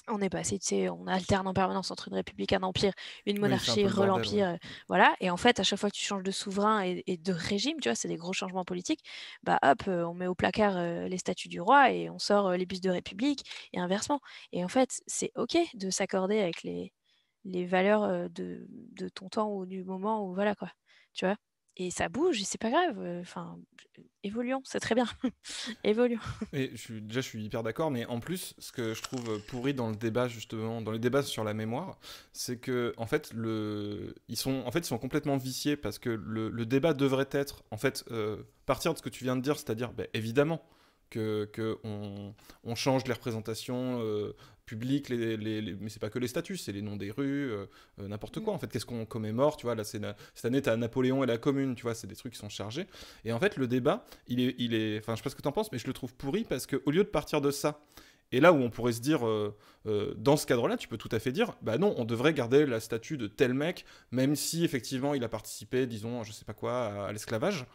On est passé, tu sais, on alterne en permanence entre une république, un empire, une Oui, c'est un monarchie, peu le bordel, ouais. l'empire, voilà. Et en fait, à chaque fois que tu changes de souverain et de régime, tu vois, c'est des gros changements politiques, bah hop, on met au placard les statuts du roi et on sort les bus de république et inversement. Et en fait, c'est OK de s'accorder avec les valeurs de ton temps ou du moment, ou voilà quoi, tu vois. Et ça bouge et c'est pas grave. Enfin, évoluons, c'est très bien. Évoluons. Et je suis hyper d'accord, mais en plus, ce que je trouve pourri dans le débat, justement, dans les débats sur la mémoire, c'est que, en fait, ils sont complètement viciés parce que le débat devrait être, en fait, partir de ce que tu viens de dire, c'est-à-dire, bah, évidemment, on change les représentations publiques, mais c'est pas que les statuts, c'est les noms des rues, n'importe quoi. En fait, qu'est-ce qu'on commémore, tu vois, là, cette année, t'as Napoléon et la Commune, tu vois, c'est des trucs qui sont chargés. Et en fait, le débat, enfin, je sais pas ce que t'en penses, mais je le trouve pourri parce qu'au lieu de partir de ça, et là où on pourrait se dire, dans ce cadre-là, tu peux tout à fait dire, bah non, on devrait garder la statue de tel mec, même si effectivement il a participé, disons, je sais pas quoi, à l'esclavage.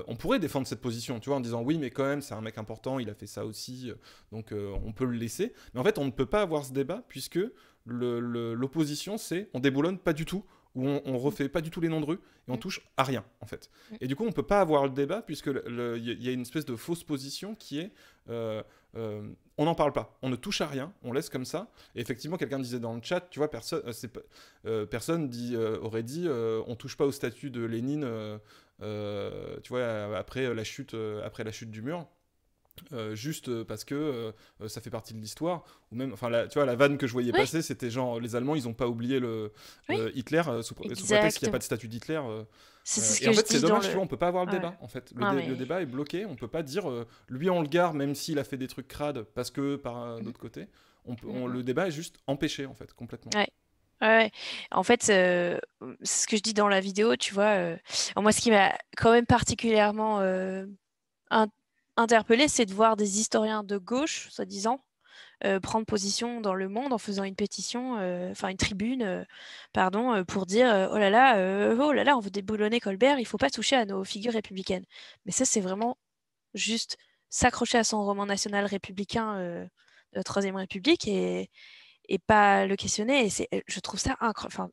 On pourrait défendre cette position, tu vois, en disant oui, mais quand même, c'est un mec important, il a fait ça aussi, donc on peut le laisser. Mais en fait, on ne peut pas avoir ce débat puisque l'opposition, c'est on déboulonne pas du tout, où on refait pas du tout les noms de rue et on touche à rien en fait. Et du coup, on peut pas avoir le débat puisque il y a une espèce de fausse position qui est on n'en parle pas, on ne touche à rien, on laisse comme ça. Et effectivement, quelqu'un disait dans le chat, tu vois, personne aurait dit on touche pas au statut de Lénine, tu vois, après la chute du mur. Juste parce que ça fait partie de l'histoire, ou même, enfin, tu vois, la vanne que je voyais Oui, passer, c'était genre les Allemands, ils ont pas oublié oui, Hitler sous prétexte qu'il n'y a pas exactement. de statut d'Hitler. C'est ce Et en que je fait, c'est dis dans dommage, tu le. vois, on peut pas avoir le Ouais. débat. En fait, Non, le mais. débat est bloqué. On peut pas dire lui on le garde même s'il a fait des trucs crades parce que par Mhm, d'autre côté, mhm. le débat est juste empêché en fait complètement. Ouais. Ouais, ouais. En fait, c'est ce que je dis dans la vidéo, tu vois. Moi, ce qui m'a quand même particulièrement in- interpellée, c'est de voir des historiens de gauche, soi-disant, prendre position dans Le Monde en faisant une pétition, enfin une tribune, pardon, pour dire oh là là, on veut déboulonner Colbert, il faut pas toucher à nos figures républicaines. Mais ça, c'est vraiment juste s'accrocher à son roman national républicain de la Troisième République et pas le questionner. Et je trouve ça incroyable. Enfin,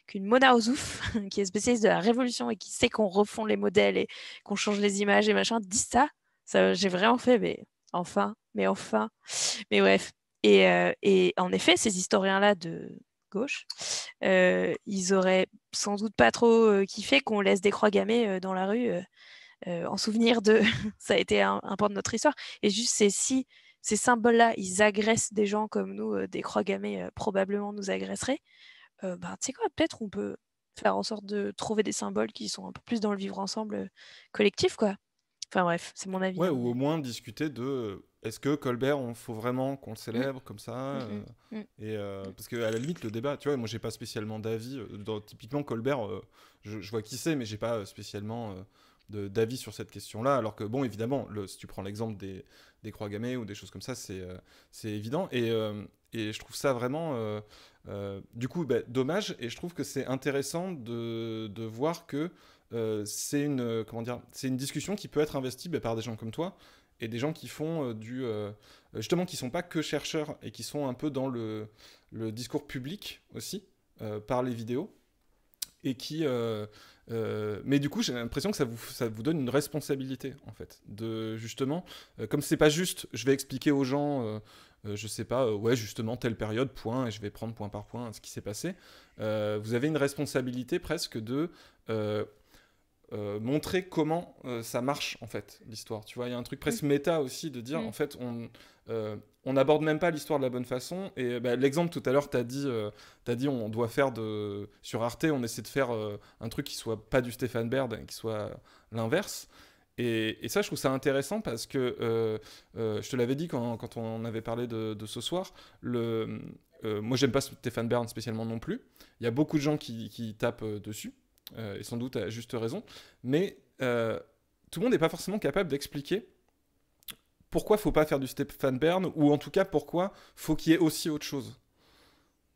qu'une Mona Ozouf, qui est spécialiste de la Révolution et qui sait qu'on refond les modèles et qu'on change les images et machin, dit ça. Ça, j'ai vraiment fait, mais enfin. Mais bref. Et en effet, ces historiens-là de gauche, ils auraient sans doute pas trop kiffé qu'on laisse des croix gammées dans la rue en souvenir de ça a été un pan de notre histoire. Et juste, si ces symboles-là, ils agressent des gens comme nous, des croix gammées probablement nous agresseraient, ben, tu sais quoi, peut-être on peut faire en sorte de trouver des symboles qui sont un peu plus dans le vivre ensemble collectif, quoi. Enfin bref, c'est mon avis. Ouais, Hein, ou au moins discuter de est-ce que Colbert, on faut vraiment qu'on le mais... célèbre comme ça Mm, mm, mm, parce que à la limite le débat, tu vois, moi j'ai pas spécialement d'avis. Typiquement Colbert, je vois qui c'est, mais j'ai pas spécialement d'avis sur cette question-là. Alors que bon, évidemment, si tu prends l'exemple des croix gammées ou des choses comme ça, c'est évident. Et je trouve ça vraiment, du coup, bah, dommage. Et je trouve que c'est intéressant de voir que comment dire, c'est une discussion qui peut être investie bah, par des gens comme toi et des gens qui font justement qui sont pas que chercheurs et qui sont un peu dans le discours public aussi par les vidéos et mais du coup j'ai l'impression que ça vous donne une responsabilité en fait de justement comme c'est pas juste je vais expliquer aux gens je sais pas ouais justement telle période point et je vais prendre point par point ce qui s'est passé vous avez une responsabilité presque de montrer comment ça marche en fait l'histoire, tu vois, il y a un truc presque méta aussi de dire en mm, fait on n'aborde même pas l'histoire de la bonne façon et bah, l'exemple tout à l'heure t'as dit on doit faire sur Arte on essaie de faire un truc qui soit pas du Stéphane Baird qui soit l'inverse et ça je trouve ça intéressant parce que je te l'avais dit quand on avait parlé de ce soir moi j'aime pas Stéphane Baird spécialement non plus, il y a beaucoup de gens qui tapent dessus et sans doute à juste raison, mais tout le monde n'est pas forcément capable d'expliquer pourquoi faut pas faire du Stéphane Bern, ou en tout cas pourquoi faut qu'il y ait aussi autre chose.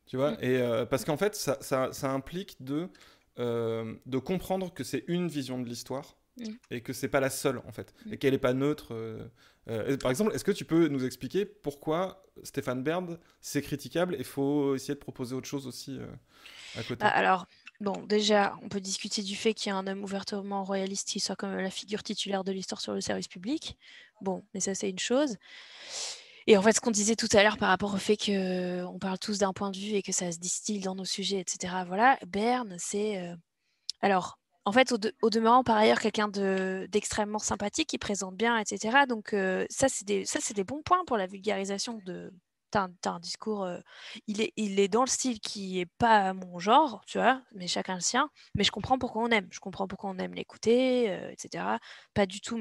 Tu vois mm, et parce qu'en fait, ça implique de comprendre que c'est une vision de l'histoire, Mm. et que c'est pas la seule en fait, Mm. et qu'elle est pas neutre. Par exemple, est-ce que tu peux nous expliquer pourquoi Stéphane Bern c'est critiquable et faut essayer de proposer autre chose aussi à Bah, côté? alors, bon, déjà, on peut discuter du fait qu'il y a un homme ouvertement royaliste qui soit comme la figure titulaire de l'histoire sur le service public. Bon, mais ça, c'est une chose. Et en fait, ce qu'on disait tout à l'heure par rapport au fait qu'on parle tous d'un point de vue et que ça se distille dans nos sujets, etc. Voilà, Berne, c'est... Alors, en fait, au demeurant, par ailleurs, quelqu'un d'extrêmement sympathique, qui présente bien, etc. Donc, ça, c'est des bons points pour la vulgarisation de... T'as un discours, il est dans le style qui est pas mon genre, tu vois, mais chacun le sien. Mais je comprends pourquoi on aime. Je comprends pourquoi on aime l'écouter, etc. Pas du tout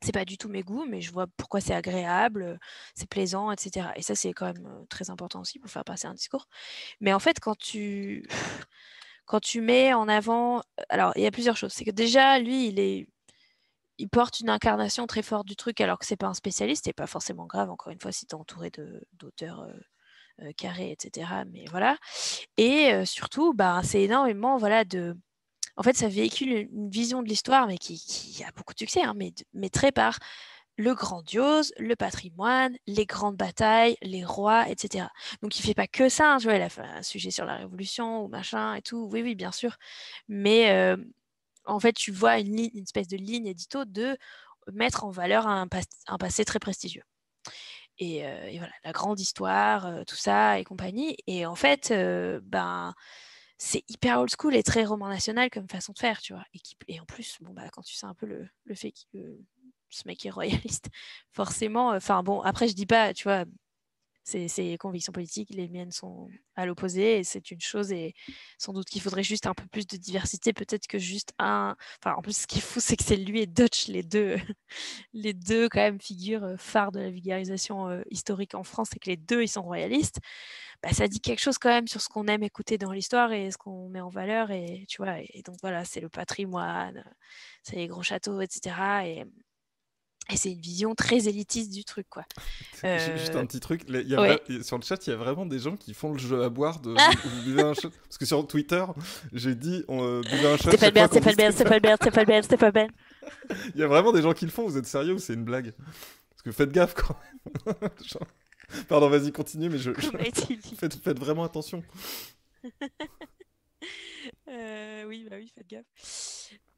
c'est pas du tout mes goûts, mais je vois pourquoi c'est agréable, c'est plaisant, etc. Et ça, c'est quand même très important aussi pour faire passer un discours. Mais en fait, quand tu mets en avant, alors il y a plusieurs choses. C'est que déjà, lui, il porte une incarnation très forte du truc, alors que c'est pas un spécialiste, et pas forcément grave. Encore une fois, si t'es entouré d'auteurs carrés, etc. Mais voilà. Et surtout, bah, c'est énormément, voilà, en fait, ça véhicule une vision de l'histoire, mais qui a beaucoup de succès, hein, mais très par le grandiose, le patrimoine, les grandes batailles, les rois, etc. Donc il fait pas que ça, hein, tu vois, il a fait un sujet sur la Révolution ou machin et tout, oui, oui, bien sûr. Mais en fait, tu vois une espèce de ligne édito de mettre en valeur un passé très prestigieux. Et voilà, la grande histoire, tout ça et compagnie. Et en fait, ben, c'est hyper old school et très roman national comme façon de faire, tu vois. Et en plus, bon, bah, quand tu sais un peu le fait que ce mec est royaliste, forcément, enfin bon, après, je dis pas, tu vois, ses convictions politiques, les miennes sont à l'opposé, et c'est une chose, et sans doute qu'il faudrait juste un peu plus de diversité, peut-être que juste un... Enfin, en plus, ce qui est fou, c'est que c'est lui et Dutch, les deux, les deux quand même figures phares de la vulgarisation historique en France, et que les deux, ils sont royalistes. Bah, ça dit quelque chose quand même sur ce qu'on aime écouter dans l'histoire et ce qu'on met en valeur, et tu vois, et donc voilà, c'est le patrimoine, c'est les gros châteaux, etc. Et c'est une vision très élitiste du truc, quoi. Juste un petit truc, Ouais. sur le chat, il y a vraiment des gens qui font le jeu à boire de vous buvez un shot. Parce que sur Twitter, j'ai dit buvez un shot Stéphane chaque fois Bern, qu'on dit Stéphane Bern, Stéphane. Stéphane Bern, Stéphane Bern, Stéphane Bern. Il y a vraiment des gens qui le font, vous êtes sérieux ou c'est une blague? Parce que faites gaffe quand même. Genre- Pardon, vas-y, continue, mais Comme a-t-il dit. faites vraiment attention. Oui, bah oui, faites gaffe.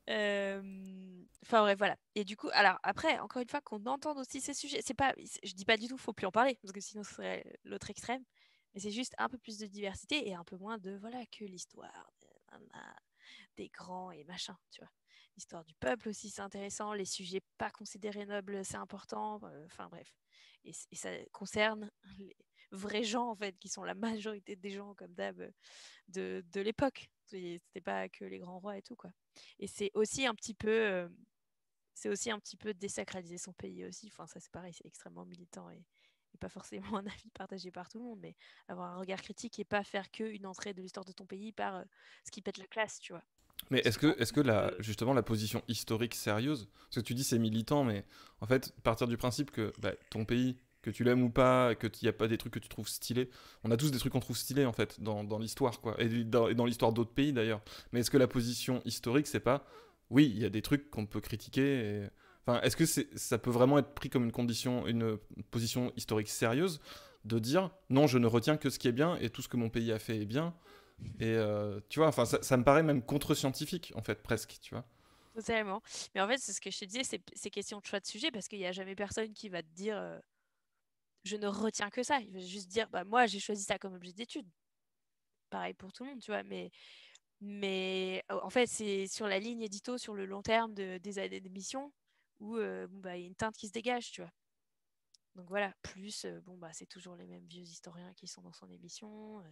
Enfin bref, voilà. Et du coup, alors après, encore une fois, qu'on entende aussi ces sujets, je dis pas du tout, faut plus en parler, parce que sinon ce serait l'autre extrême. Mais c'est juste un peu plus de diversité et un peu moins de, voilà, que l'histoire des grands et machin, tu vois. L'histoire du peuple aussi, c'est intéressant. Les sujets pas considérés nobles, c'est important. Enfin bref. Et ça concerne les vrais gens, en fait, qui sont la majorité des gens, comme d'hab, de l'époque. C'était pas que les grands rois et tout, quoi. Et c'est aussi un petit peu désacraliser son pays aussi. Enfin, ça c'est pareil, c'est extrêmement militant et pas forcément un avis partagé par tout le monde, mais avoir un regard critique et pas faire qu'une entrée de l'histoire de ton pays par ce qui pète la classe, tu vois. Mais Ce qui est un est-ce que petit peu... justement la position historique sérieuse, parce que tu dis c'est militant, mais en fait, partir du principe que bah, ton pays, que tu l'aimes ou pas, que qu'il n'y a pas des trucs que tu trouves stylés, on a tous des trucs qu'on trouve stylés en fait dans l'histoire, quoi, et dans l'histoire d'autres pays d'ailleurs. Mais est-ce que la position historique, c'est pas, oui, il y a des trucs qu'on peut critiquer, enfin, est-ce que ça peut vraiment être pris comme une position historique sérieuse de dire non, je ne retiens que ce qui est bien et tout ce que mon pays a fait est bien. Et tu vois, enfin, ça me paraît même contre-scientifique, en fait, presque, tu vois. Totalement. Mais en fait, c'est ce que je te disais, c'est question de choix de sujet, parce qu'il n'y a jamais personne qui va te dire je ne retiens que ça. Il va juste dire bah moi j'ai choisi ça comme objet d'étude. Pareil pour tout le monde, tu vois. Mais en fait, c'est sur la ligne édito, sur le long terme des années d'émission, où bon, bah, il y a une teinte qui se dégage, tu vois. Donc voilà, plus, bon, bah, c'est toujours les mêmes vieux historiens qui sont dans son émission.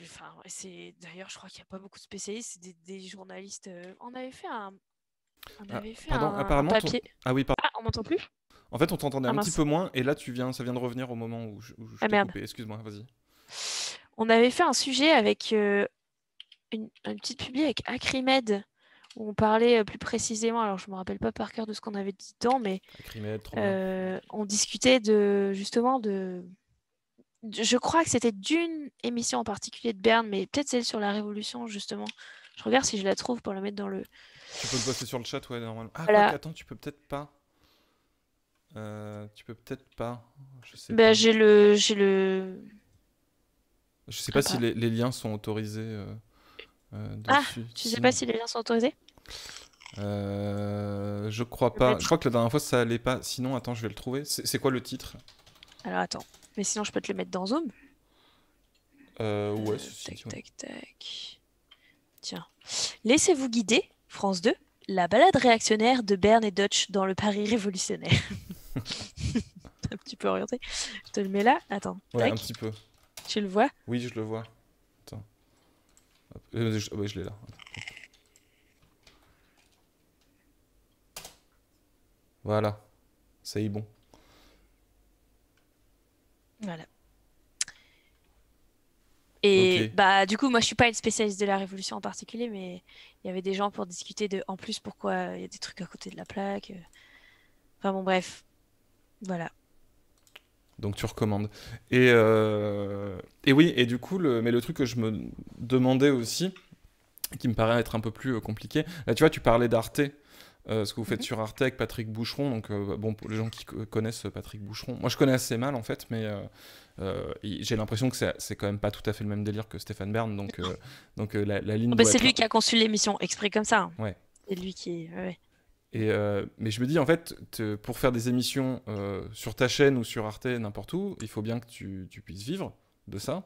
Enfin, d'ailleurs, je crois qu'il n'y a pas beaucoup de spécialistes, c'est des journalistes. On Ah, avait fait pardon, un apparemment, papier. Ah oui, pardon. Ah, on m'entend plus? En fait, on t'entendait Ah un petit mince. peu moins, et là, ça vient de revenir au moment où je Ah t'ai merde. coupé. Excuse-moi, vas-y. On avait fait un sujet avec une petite publi avec Acrimed, où on parlait plus précisément, alors je me rappelle pas par cœur de ce qu'on avait dit dedans, mais Acrimed, trop bien. on discutait justement je crois que c'était d'une émission en particulier de Berne, mais peut-être celle sur la Révolution, justement. Je regarde si je la trouve pour la mettre Tu peux le poster sur le chat, ouais, normalement. Ah, quoi Voilà. qu'attends, tu peux peut-être pas. Tu peux peut-être pas. Je sais Ben, pas. j'ai le. Je sais Ah, pas si pas. les liens sont autorisés Ah, dessus. tu sais pas Sinon. si les liens sont autorisés? Je crois Je vais le pas. Je mettre. crois que la dernière fois ça allait pas. Sinon, attends, je vais le trouver. C'est quoi le titre? Alors attends. Mais sinon, je peux te le mettre dans Zoom. Ouais, ceci Tac, dit, ouais. tac, tac. Tiens. Laissez-vous guider, France 2, la balade réactionnaire de Berne et Dutch dans le Paris révolutionnaire. Un petit peu orienté. Je te le mets là. Attends. Ouais, un Tac. petit peu. Tu le vois? Oui, je le vois. Attends. Hop. Ouais, je l'ai là. Voilà. Ça y est, bon. Voilà. Ok. Et bah du coup, moi je suis pas une spécialiste de la Révolution en particulier, mais il y avait des gens pour discuter de en plus pourquoi il y a des trucs à côté de la plaque. Enfin bon bref, voilà. Donc tu recommandes. Et oui, et du coup, mais le truc que je me demandais aussi, qui me paraît être un peu plus compliqué, là tu vois, tu parlais d'Arte, ce que vous faites Mhm. sur Arte avec Patrick Boucheron. Donc bon, pour les gens qui connaissent Patrick Boucheron, moi je connais assez mal en fait, mais j'ai l'impression que c'est quand même pas tout à fait le même délire que Stéphane Bern, donc la Oh, ligne bah, doit c'est être... lui qui a conçu l'émission exprès comme ça, hein. Ouais. C'est lui qui. Ouais, ouais. Mais je me dis, en fait, pour faire des émissions sur ta chaîne ou sur Arte, n'importe où, il faut bien que tu puisses vivre de ça.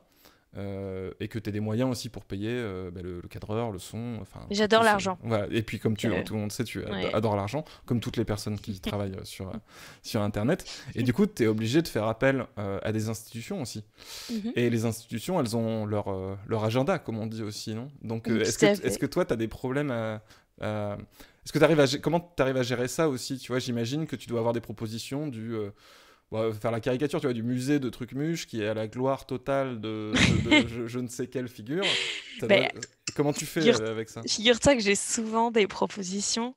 Et que tu aies des moyens aussi pour payer bah, le cadreur, le son, enfin J'adore tout. l'argent. Voilà. Et puis comme Donc, tout le monde sait, tu ouais. adores l'argent, comme toutes les personnes qui travaillent sur Internet. Et du coup, tu es obligé de faire appel à des institutions aussi. Mhm. Et les institutions, elles ont leur agenda, comme on dit aussi, non? Donc Tout à est-ce fait. que toi, tu as des problèmes est-ce que t'arrives comment tu arrives à gérer ça aussi? Tu vois, j'imagine que tu dois avoir des propositions faire la caricature, tu vois, du musée de Trucmuche qui est à la gloire totale de je ne sais quelle figure. Ben, Comment tu fais figure- avec ça? figure-toi que j'ai souvent des propositions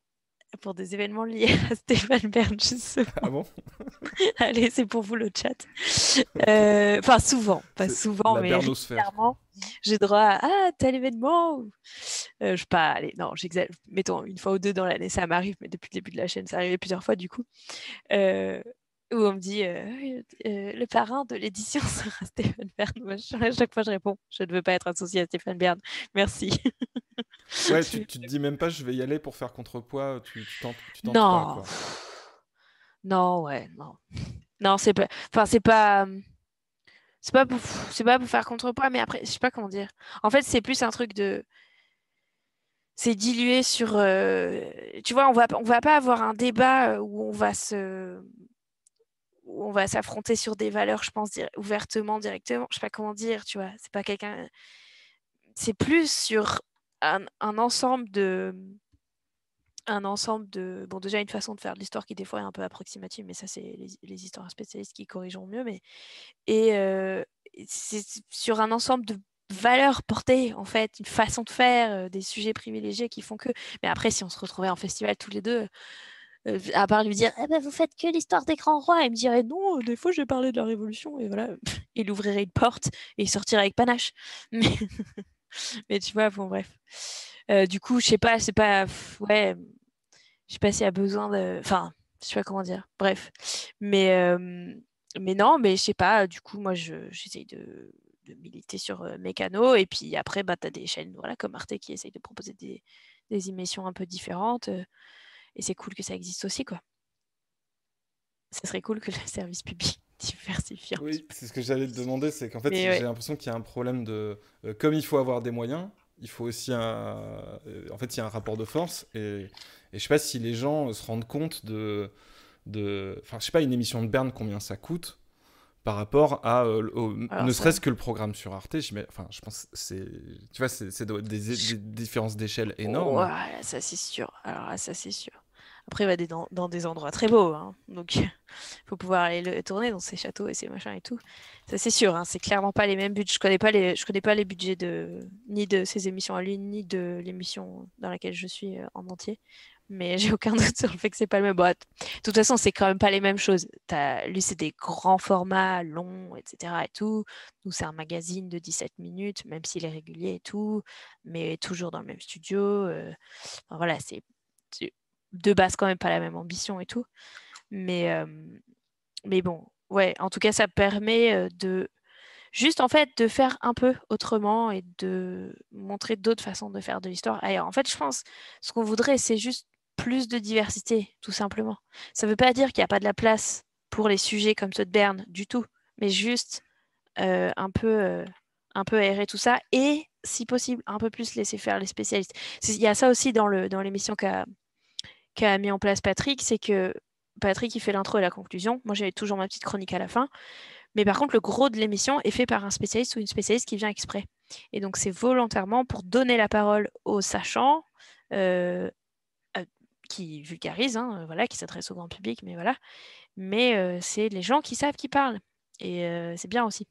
pour des événements liés à Stéphane Bern, Ah justement. bon? Allez, c'est pour vous le chat. Ok. Enfin, souvent, pas C'est souvent, la mais bernosphère, quoi. régulièrement, j'ai droit à tel événement. Je sais pas, allez, non, j'exagère. Mettons une fois ou deux dans l'année, ça m'arrive, mais depuis le début de la chaîne, ça arrivait plusieurs fois du coup. Euh, Où on me dit le parrain de l'édition sera Stéphane Bern. Moi, à chaque fois, je réponds je ne veux pas être associé à Stéphane Bern. Merci. Ouais, tu te dis même pas je vais y aller pour faire contrepoids, tu tentes pas, Non, quoi. non, ouais, non. Non, c'est pas. Enfin, c'est pas. C'est pas pour faire contrepoids, mais après, je sais pas comment dire. En fait, c'est plus un truc de. C'est dilué sur. Tu vois, on va pas avoir un débat où on va s'affronter sur des valeurs, je pense, ouvertement, directement. Je sais pas comment dire, tu vois. C'est pas quelqu'un. C'est plus sur un ensemble de. Un ensemble de. Bon, déjà, une façon de faire de l'histoire qui, des fois, est un peu approximative, mais ça, c'est les historiens spécialistes qui corrigeront mieux. Mais et c'est sur un ensemble de valeurs portées, en fait, une façon de faire, des sujets privilégiés qui font que. Mais après, si on se retrouvait en festival tous les deux, à part lui dire, eh ben, vous faites que l'histoire des grands rois, il me dirait, non, des fois, j'ai parlé de la Révolution, et voilà, il ouvrirait une porte et il sortirait avec panache. Mais, mais tu vois, bon, bref. Du coup, je sais pas, c'est pas. Ouais, je sais pas s'il y a besoin de. Enfin, je sais pas comment dire. Bref. Mais, euh, mais non, mais je sais pas. Du coup, moi, j'essaye de militer sur mes canaux. Et puis après, bah, tu as des chaînes voilà, comme Arte qui essayent de proposer des émissions un peu différentes. Et c'est cool que ça existe aussi, quoi. Ça serait cool que le service public diversifie un petit Oui, peu. c'est ce que j'allais te demander, c'est qu'en fait, Mais j'ai ouais. l'impression qu'il y a un problème comme il faut avoir des moyens, il faut aussi en fait, il y a un rapport de force, et je sais pas si les gens se rendent compte enfin, je sais pas, une émission de Berne, combien ça coûte, par rapport Alors ne ça. serait-ce que le programme sur Arte, enfin, je pense que tu vois, c'est des différences d'échelle énormes. Ouais, ça c'est sûr. Alors là, ça c'est sûr. Après, il va dans des endroits très beaux, hein. Donc, il faut pouvoir aller le tourner dans ces châteaux et ces machins et tout. Ça c'est sûr, hein. C'est clairement pas les mêmes budgets. Je connais pas les budgets ni de ces émissions à lui, ni de l'émission dans laquelle je suis en entier. Mais j'ai aucun doute sur le fait que c'est pas le même. Bon, de toute façon, c'est quand même pas les mêmes choses. Lui, c'est des grands formats, longs, etc. et tout. Nous, c'est un magazine de 17 minutes, même s'il est régulier et tout, mais toujours dans le même studio. Enfin, voilà, de base quand même pas la même ambition et tout. Mais bon, ouais, en tout cas, ça permet de juste en fait de faire un peu autrement et de montrer d'autres façons de faire de l'histoire ailleurs. En fait, je pense ce qu'on voudrait, c'est juste plus de diversité, tout simplement. Ça veut pas dire qu'il n'y a pas de la place pour les sujets comme ceux de Berne du tout, mais juste un peu aérer tout ça et, si possible, un peu plus laisser faire les spécialistes. Il y a ça aussi dans l'émission qu'a mis en place Patrick, c'est que Patrick, il fait l'intro et la conclusion. Moi, j'ai toujours ma petite chronique à la fin. Mais par contre, le gros de l'émission est fait par un spécialiste ou une spécialiste qui vient exprès. Et donc, c'est volontairement pour donner la parole aux sachants, qui vulgarisent, hein, voilà, qui s'adressent au grand public, mais voilà. Mais c'est les gens qui savent qui parlent. Et c'est bien aussi.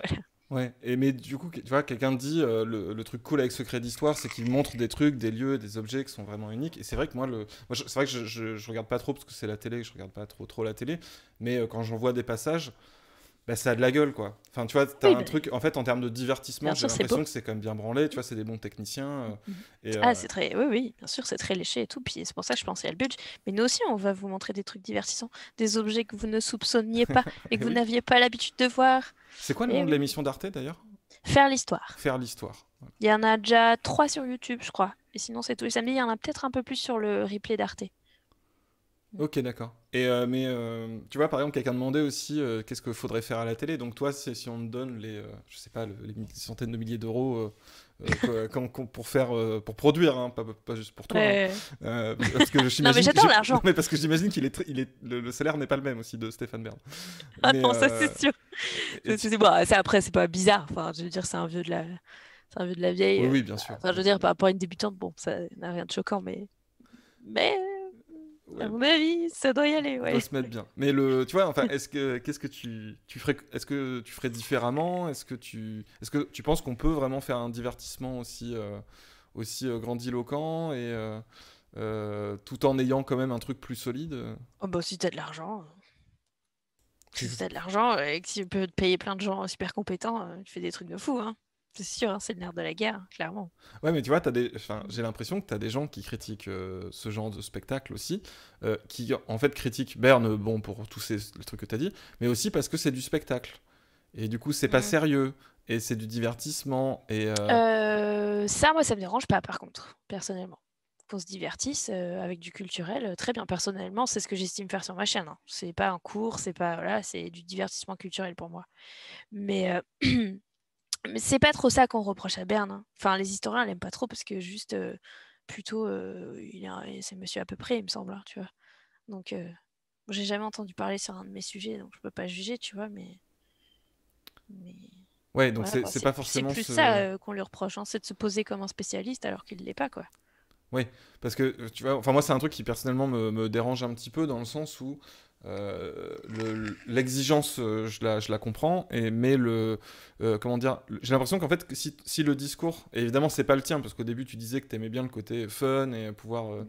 Voilà. Ouais, mais du coup, tu vois, quelqu'un dit le truc cool avec Secret d'Histoire, c'est qu'il montre des trucs, des lieux, des objets qui sont vraiment uniques. Et c'est vrai que c'est vrai que je regarde pas trop parce que c'est la télé, je regarde pas trop la télé. Mais quand j'en vois des passages, bah, ça a de la gueule, quoi. Enfin, tu vois, t'as un truc, en fait, en termes de divertissement, j'ai l'impression que c'est quand même bien branlé. Tu vois, c'est des bons techniciens. C'est très, oui, bien sûr, c'est très léché et tout. Puis c'est pour ça que je pensais à le budget. Mais nous aussi, on va vous montrer des trucs divertissants, des objets que vous ne soupçonniez pas et que vous oui. n'aviez pas l'habitude de voir. C'est quoi le nom de l'émission d'Arte d'ailleurs? Faire l'histoire. Faire l'histoire. Voilà. Il y en a déjà 3 sur YouTube, je crois. Et sinon, c'est tous les samedis. Il y en a peut-être un peu plus sur le replay d'Arte. Ok, d'accord. Tu vois, par exemple, quelqu'un demandait aussi qu'est-ce qu'il faudrait faire à la télé. Donc toi, si on te donne je sais pas, les centaines de milliers d'euros pour produire, hein, pas juste pour toi. Ouais. Parce que non, mais j'adore l'argent. Non, mais parce que j'imagine le salaire n'est pas le même aussi de Stéphane Bern. Ah non, ça c'est sûr. Après, c'est pas bizarre. Enfin, je veux dire, c'est un vieux de la vieille. Oui, bien sûr. Enfin, je veux dire, par rapport à une débutante, bon, ça n'a rien de choquant, mais Ouais. à mon avis, ça doit y aller. On Ouais. doit se mettre bien. Mais tu vois, enfin, qu'est-ce que tu ferais, est-ce que tu ferais différemment? Est-ce que tu penses qu'on peut vraiment faire un divertissement aussi grandiloquent tout en ayant quand même un truc plus solide? Oh, bah, si t'as de l'argent. Si t'as de l'argent et que tu peux te payer plein de gens super compétents, tu fais des trucs de fou, hein. C'est sûr, hein, c'est le nerf de la guerre, clairement. Ouais, mais tu vois, j'ai l'impression que tu as des gens qui critiquent ce genre de spectacle aussi, qui en fait critiquent Berne, bon, pour tous les trucs que tu as dit, mais aussi parce que c'est du spectacle. Et du coup, c'est pas sérieux, et c'est du divertissement. Ça, moi, ça me dérange pas, par contre, personnellement. Qu'on se divertisse avec du culturel, très bien. Personnellement, c'est ce que j'estime faire sur ma chaîne, hein. C'est pas un cours, c'est pas, voilà, c'est du divertissement culturel pour moi. Mais mais c'est pas trop ça qu'on reproche à Berne, hein. Enfin, les historiens l'aiment pas trop parce que juste plutôt c'est monsieur à peu près, il me semble, hein, tu vois. Donc j'ai jamais entendu parler sur un de mes sujets, donc je peux pas juger, tu vois, mais Ouais, donc voilà, c'est pas forcément c'est plus ça qu'on lui reproche, hein, c'est de se poser comme un spécialiste alors qu'il l'est pas, quoi. Oui, parce que tu vois, enfin moi c'est un truc qui personnellement me dérange un petit peu dans le sens où l'exigence je la comprends, mais comment dire, j'ai l'impression qu'en fait que si le discours, et évidemment c'est pas le tien parce qu'au début tu disais que t'aimais bien le côté fun et pouvoir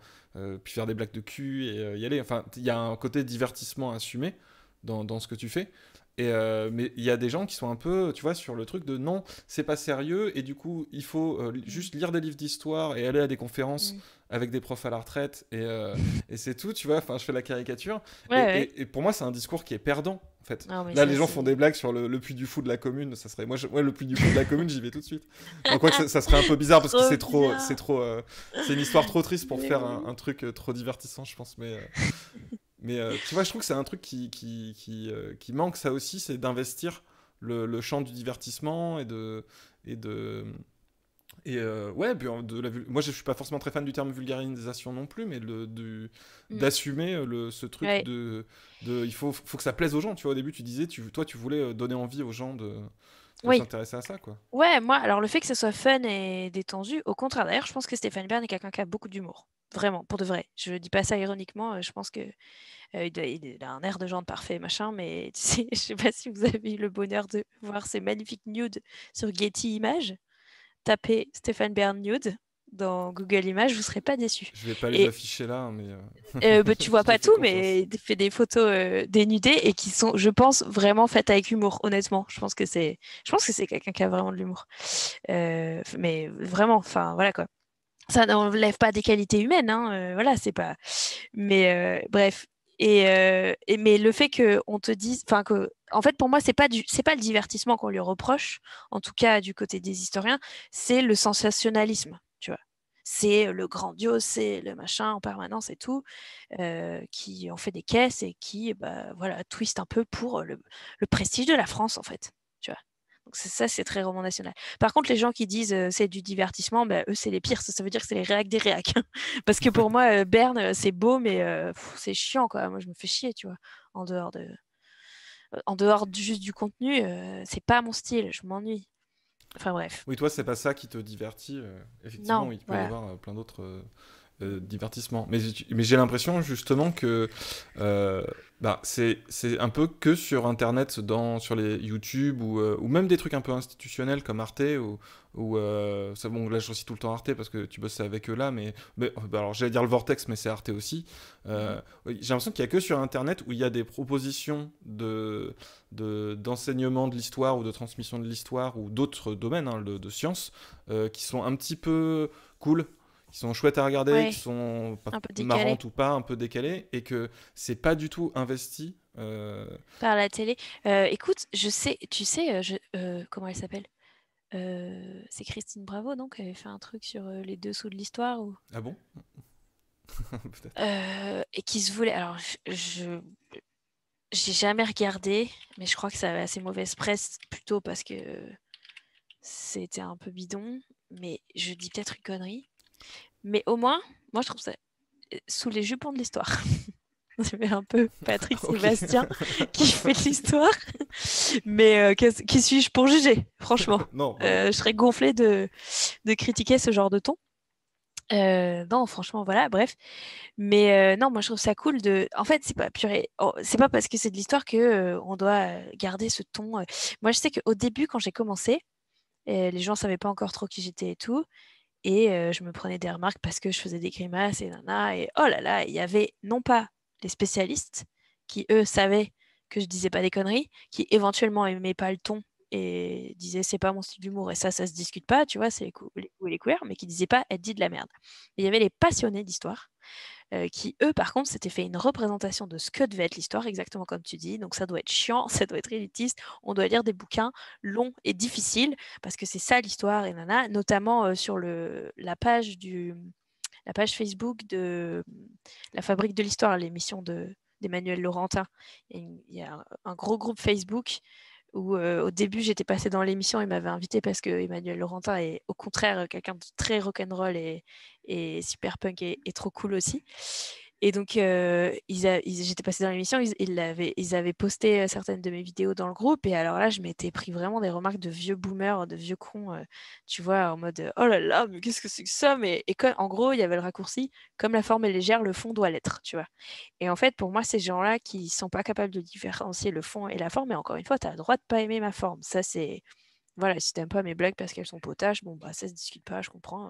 puis faire des blagues de cul et y aller, enfin il y a un côté divertissement assumé dans ce que tu fais. Mais il y a des gens qui sont un peu, tu vois, sur le truc de non, c'est pas sérieux, et du coup, il faut juste lire des livres d'histoire et aller à des conférences avec des profs à la retraite, et c'est tout, tu vois, enfin, je fais la caricature. Et pour moi, c'est un discours qui est perdant, en fait. Non, là, les gens font des blagues sur le Puy du Fou de la commune, ça serait. Moi, le Puy du Fou de la commune, j'y vais tout de suite. Donc, quoi que ça serait un peu bizarre parce que c'est une histoire trop triste pour faire un truc trop divertissant, je pense, mais tu vois, je trouve que c'est un truc qui manque, ça aussi, c'est d'investir le champ du divertissement ouais, puis moi je suis pas forcément très fan du terme vulgarisation non plus, mais d'assumer ce truc il faut que ça plaise aux gens. Tu vois, au début tu disais, toi tu voulais donner envie aux gens de s'intéresser à ça, quoi. Ouais, moi, alors le fait que ce soit fun et détendu, au contraire, d'ailleurs, je pense que Stéphane Bern est quelqu'un qui a beaucoup d'humour. Vraiment, pour de vrai. Je dis pas ça ironiquement, je pense que il a un air de genre parfait, machin, mais tu sais, je sais pas si vous avez eu le bonheur de voir ces magnifiques nudes sur Getty Images. Tapez Stéphane Bern nude dans Google Images, vous serez pas déçus. Je vais pas les afficher là, mais bah, tu vois pas tout, mais il fait des photos dénudées et qui sont, je pense, vraiment faites avec humour, honnêtement. Je pense que c'est quelqu'un qui a vraiment de l'humour. Mais vraiment, enfin, voilà quoi. Ça n'enlève pas des qualités humaines, hein, voilà, c'est pas. Mais bref. Mais le fait qu'on te dise, enfin que, en fait, pour moi, c'est pas le divertissement qu'on lui reproche, en tout cas du côté des historiens, c'est le sensationnalisme, tu vois. C'est le grandiose, c'est le machin en permanence et tout, qui en fait des caisses et qui, bah, voilà, twist un peu pour le prestige de la France, en fait, tu vois. Donc ça, c'est très roman national. Par contre, les gens qui disent c'est du divertissement, bah, eux, c'est les pires. Ça veut dire que c'est les réacs des réacs. Parce que pour moi, Berne, c'est beau, mais c'est chiant, quoi. Moi, je me fais chier, tu vois. En dehors de, juste du contenu, c'est pas mon style. Je m'ennuie. Enfin bref. Oui, toi, c'est pas ça qui te divertit. Effectivement, Non, oui, il peut y voilà. avoir plein d'autres divertissements. Mais j'ai l'impression justement que bah, c'est un peu que sur Internet, sur les YouTube ou même des trucs un peu institutionnels comme Arte bon, là je cite tout le temps Arte parce que tu bosses avec eux là, mais bah, alors j'allais dire le Vortex, mais c'est Arte aussi. Mhm. Oui, j'ai l'impression qu'il y a que sur Internet où il y a des propositions d'enseignement de l'histoire ou de transmission de l'histoire ou d'autres domaines hein, de sciences qui sont un petit peu cool, qui sont chouettes à regarder, qui Ouais, sont un peu décalé marrantes ou pas, un peu décalées, et que c'est pas du tout investi. par la télé. Écoute, je sais, tu sais, comment elle s'appelle? C'est Christine Bravo, donc, qui avait fait un truc sur les dessous de l'histoire ou... Ah bon? Peut-être. Et qui se voulait. Alors, j'ai jamais regardé, mais je crois que ça avait assez mauvaise presse plutôt parce que c'était un peu bidon. Mais je dis peut-être une connerie. Mais au moins, moi je trouve ça sous les jupons de l'histoire. C'est un peu Patrick Ok. Sébastien qui fait de l'histoire. Mais qui suis-je pour juger, franchement? Non, bah non. Je serais gonflée de critiquer ce genre de ton. Non, franchement, voilà, bref. Mais non, moi je trouve ça cool de. En fait, c'est pas purée. Oh, c'est pas parce que c'est de l'histoire que on doit garder ce ton. Moi, je sais qu'au début, quand j'ai commencé, les gens savaient pas encore trop qui j'étais et tout, et je me prenais des remarques parce que je faisais des grimaces et nana. Et oh là là, il y avait non pas les spécialistes qui eux savaient que je disais pas des conneries, qui éventuellement aimaient pas le ton et disaient c'est pas mon style d'humour et ça se discute pas, tu vois, c'est les goûts et les couleurs, mais qui disaient pas elle dit de la merde. Et il y avait les passionnés d'histoire qui, eux, par contre, s'étaient fait une représentation de ce que devait être l'histoire, exactement comme tu dis. Donc ça doit être chiant, ça doit être élitiste, on doit lire des bouquins longs et difficiles, parce que c'est ça l'histoire, et nana, notamment sur la page Facebook de la Fabrique de l'Histoire, l'émission d'Emmanuel Laurentin. Il y a un gros groupe Facebook où au début j'étais passée dans l'émission, il m'avait invité parce que Emmanuel Laurentin est au contraire quelqu'un de très rock'n'roll et super punk et trop cool aussi. Et donc j'étais passée dans l'émission, ils avaient posté certaines de mes vidéos dans le groupe et alors là je m'étais pris vraiment des remarques de vieux boomers, de vieux cons, tu vois, en mode oh là là mais qu'est-ce que c'est que ça mais en gros il y avait le raccourci comme la forme est légère le fond doit l'être, tu vois. Et en fait, pour moi, ces gens-là qui sont pas capables de différencier le fond et la forme, et encore une fois, tu as le droit de pas aimer ma forme. Ça, c'est. Voilà, si t'aimes pas mes blagues parce qu'elles sont potaches, bon, bah, ça se discute pas, je comprends.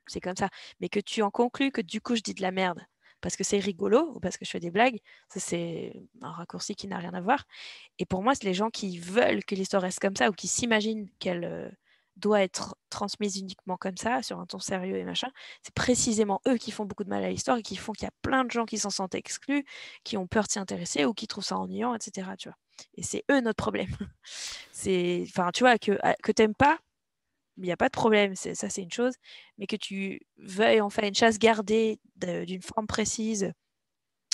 C'est comme ça. Mais que tu en conclues que du coup, je dis de la merde parce que c'est rigolo ou parce que je fais des blagues, ça, c'est un raccourci qui n'a rien à voir. Et pour moi, c'est les gens qui veulent que l'histoire reste comme ça ou qui s'imaginent qu'elle doit être transmise uniquement comme ça, sur un ton sérieux et machin. C'est précisément eux qui font beaucoup de mal à l'histoire et qui font qu'il y a plein de gens qui s'en sentent exclus, qui ont peur de s'y intéresser ou qui trouvent ça ennuyant, etc. Tu vois. Et c'est eux notre problème. C'est, enfin, tu vois, que t'aimes pas, il n'y a pas de problème, ça c'est une chose, mais que tu veuilles en faire une chasse gardée d'une forme précise,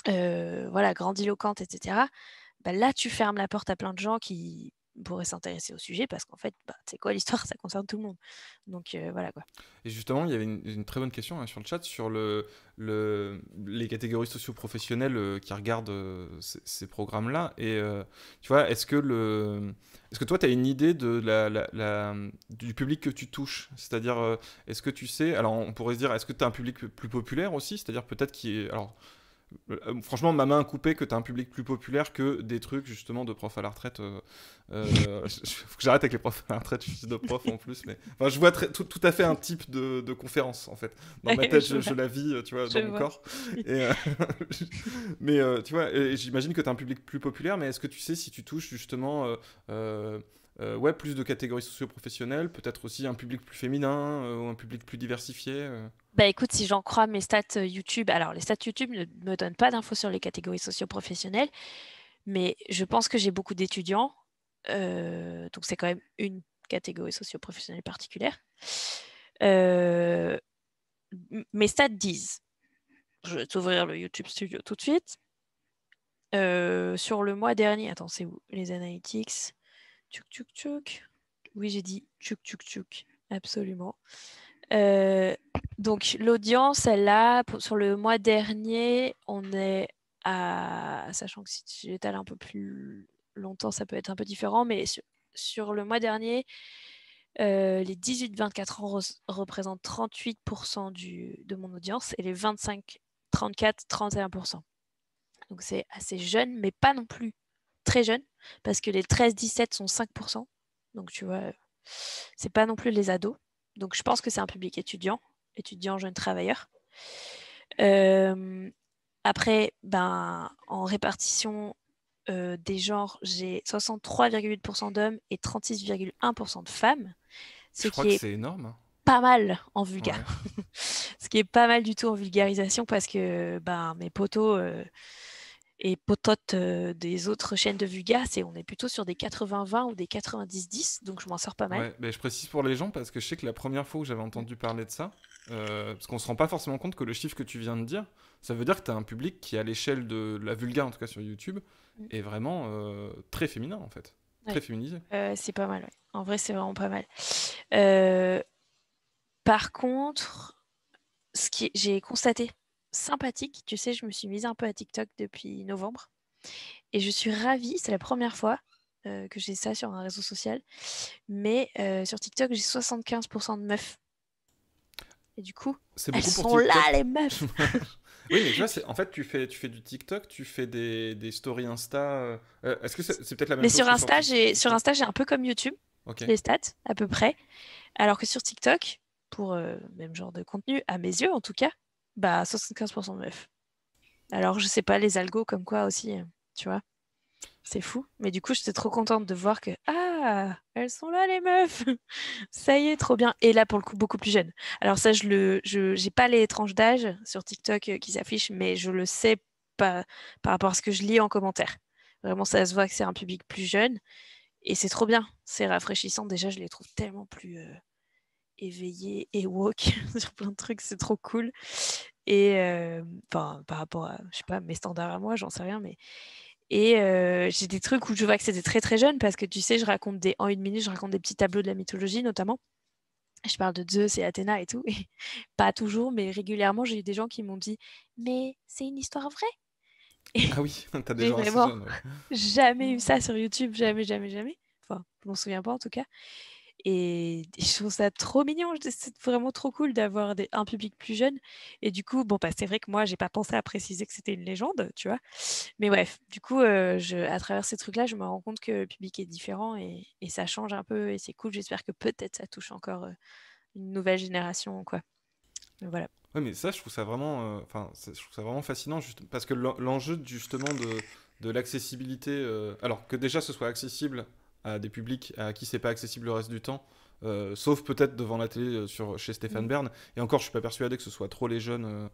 voilà, grandiloquente, etc., bah, là, tu fermes la porte à plein de gens qui pourraient s'intéresser au sujet parce qu'en fait, bah, tu sais quoi, l'histoire, ça concerne tout le monde. Donc voilà quoi. Et justement, il y avait une très bonne question hein, sur le chat sur les catégories socio-professionnelles qui regardent ces programmes-là. Et tu vois, est-ce que toi, tu as une idée de du public que tu touches? C'est-à-dire, est-ce que tu sais, alors on pourrait se dire, est-ce que tu as un public plus populaire aussi? C'est-à-dire peut-être qui est... Alors, franchement, ma main coupée que tu as un public plus populaire que des trucs justement de profs à la retraite. Faut que j'arrête avec les profs à la retraite, je suis de prof en plus, mais enfin, je vois tout à fait un type de conférence en fait. Dans ma tête, je je vois, la vis, tu vois, je dans mon vois. corps. Et, mais tu vois, j'imagine que tu as un public plus populaire, mais est-ce que tu sais si tu touches justement ouais, plus de catégories socio-professionnelles, peut-être aussi un public plus féminin ou un public plus diversifié. Bah écoute, si j'en crois mes stats YouTube, alors les stats YouTube ne me donnent pas d'infos sur les catégories socio-professionnelles, mais je pense que j'ai beaucoup d'étudiants, donc c'est quand même une catégorie socio-professionnelle particulière. Mes stats disent, je vais t'ouvrir le YouTube Studio tout de suite. Sur le mois dernier, attends, c'est où les analytics? Tchouk tchouk tchouk. Oui, j'ai dit tchouk tchouk tchouk, absolument. Donc l'audience, sur le mois dernier, on est à, sachant que si j'étale un peu plus longtemps, ça peut être un peu différent, mais sur le mois dernier, les 18-24 ans représentent 38% de mon audience et les 25-34, 31%. Donc c'est assez jeune, mais pas non plus très jeune, parce que les 13-17 sont 5%. Donc tu vois, c'est pas non plus les ados. Donc je pense que c'est un public étudiant, jeunes travailleurs. Après, ben, en répartition des genres, j'ai 63,8% d'hommes et 36,1% de femmes, ce Je crois qui que est c'est énorme. pas mal en vulga. Ouais. Ce qui est pas mal du tout en vulgarisation parce que ben, mes potos et pototes des autres chaînes de vulga, on est plutôt sur des 80-20 ou des 90-10, donc je m'en sors pas mal. Ouais, mais je précise pour les gens parce que je sais que la première fois où j'avais entendu parler de ça, parce qu'on se rend pas forcément compte que le chiffre que tu viens de dire, ça veut dire que tu as un public qui, à l'échelle de la vulga, en tout cas sur YouTube, est vraiment très féminin en fait. Ouais. Très féminisé. C'est pas mal, ouais. En vrai, c'est vraiment pas mal. Par contre, j'ai constaté sympathique, tu sais, je me suis mise un peu à TikTok depuis novembre et je suis ravie, c'est la première fois que j'ai ça sur un réseau social, mais sur TikTok, j'ai 75% de meufs. Et du coup, C'est elles beaucoup pour sont là, TikTok. les meufs. Oui, mais tu vois, en fait, tu fais du TikTok, tu fais des stories Insta. Est-ce que c'est peut-être la même Mais chose sur que Insta, TikTok? j'ai un peu comme YouTube, Ok. les stats, à peu près. Alors que sur TikTok, pour même genre de contenu, à mes yeux en tout cas, bah 75% de meufs. Alors je sais pas, les algos comme quoi aussi, tu vois, c'est fou. Mais du coup, j'étais trop contente de voir que, ah, elles sont là les meufs. Ça y est, trop bien. Et là, pour le coup, beaucoup plus jeune. Alors ça, j'ai pas les tranches d'âge sur TikTok qui s'affichent, mais je le sais pas, par rapport à ce que je lis en commentaire. Vraiment, ça se voit que c'est un public plus jeune. Et c'est trop bien. C'est rafraîchissant. Déjà, je les trouve tellement plus éveillés et woke sur plein de trucs. C'est trop cool. Et enfin, par rapport à, je sais pas, mes standards à moi, j'en sais rien, mais et j'ai des trucs où je vois que c'était très très jeune parce que tu sais, en une minute, je raconte des petits tableaux de la mythologie notamment. Je parle de Zeus et Athéna et tout. Et pas toujours, mais régulièrement, j'ai eu des gens qui m'ont dit mais c'est une histoire vraie. Et Ah oui, t'as des j'ai gens assez vraiment jeunes. Ouais. jamais eu ça sur YouTube, jamais, jamais, jamais. Enfin, je m'en souviens pas en tout cas. Et je trouve ça trop mignon. C'est vraiment trop cool d'avoir un public plus jeune. Et du coup, bon, bah, c'est vrai que moi, j'ai pas pensé à préciser que c'était une légende, tu vois. Mais bref, du coup, à travers ces trucs-là, je me rends compte que le public est différent et ça change un peu et c'est cool. J'espère que peut-être ça touche encore une nouvelle génération, quoi. Mais voilà. Ouais, mais ça, je trouve ça vraiment, je trouve ça vraiment fascinant, juste parce que l'enjeu justement de l'accessibilité, alors que déjà ce soit accessible à des publics à qui c'est pas accessible le reste du temps, sauf peut-être devant la télé chez Stéphane Bern. Et encore, je suis pas persuadé que ce soit trop les jeunes.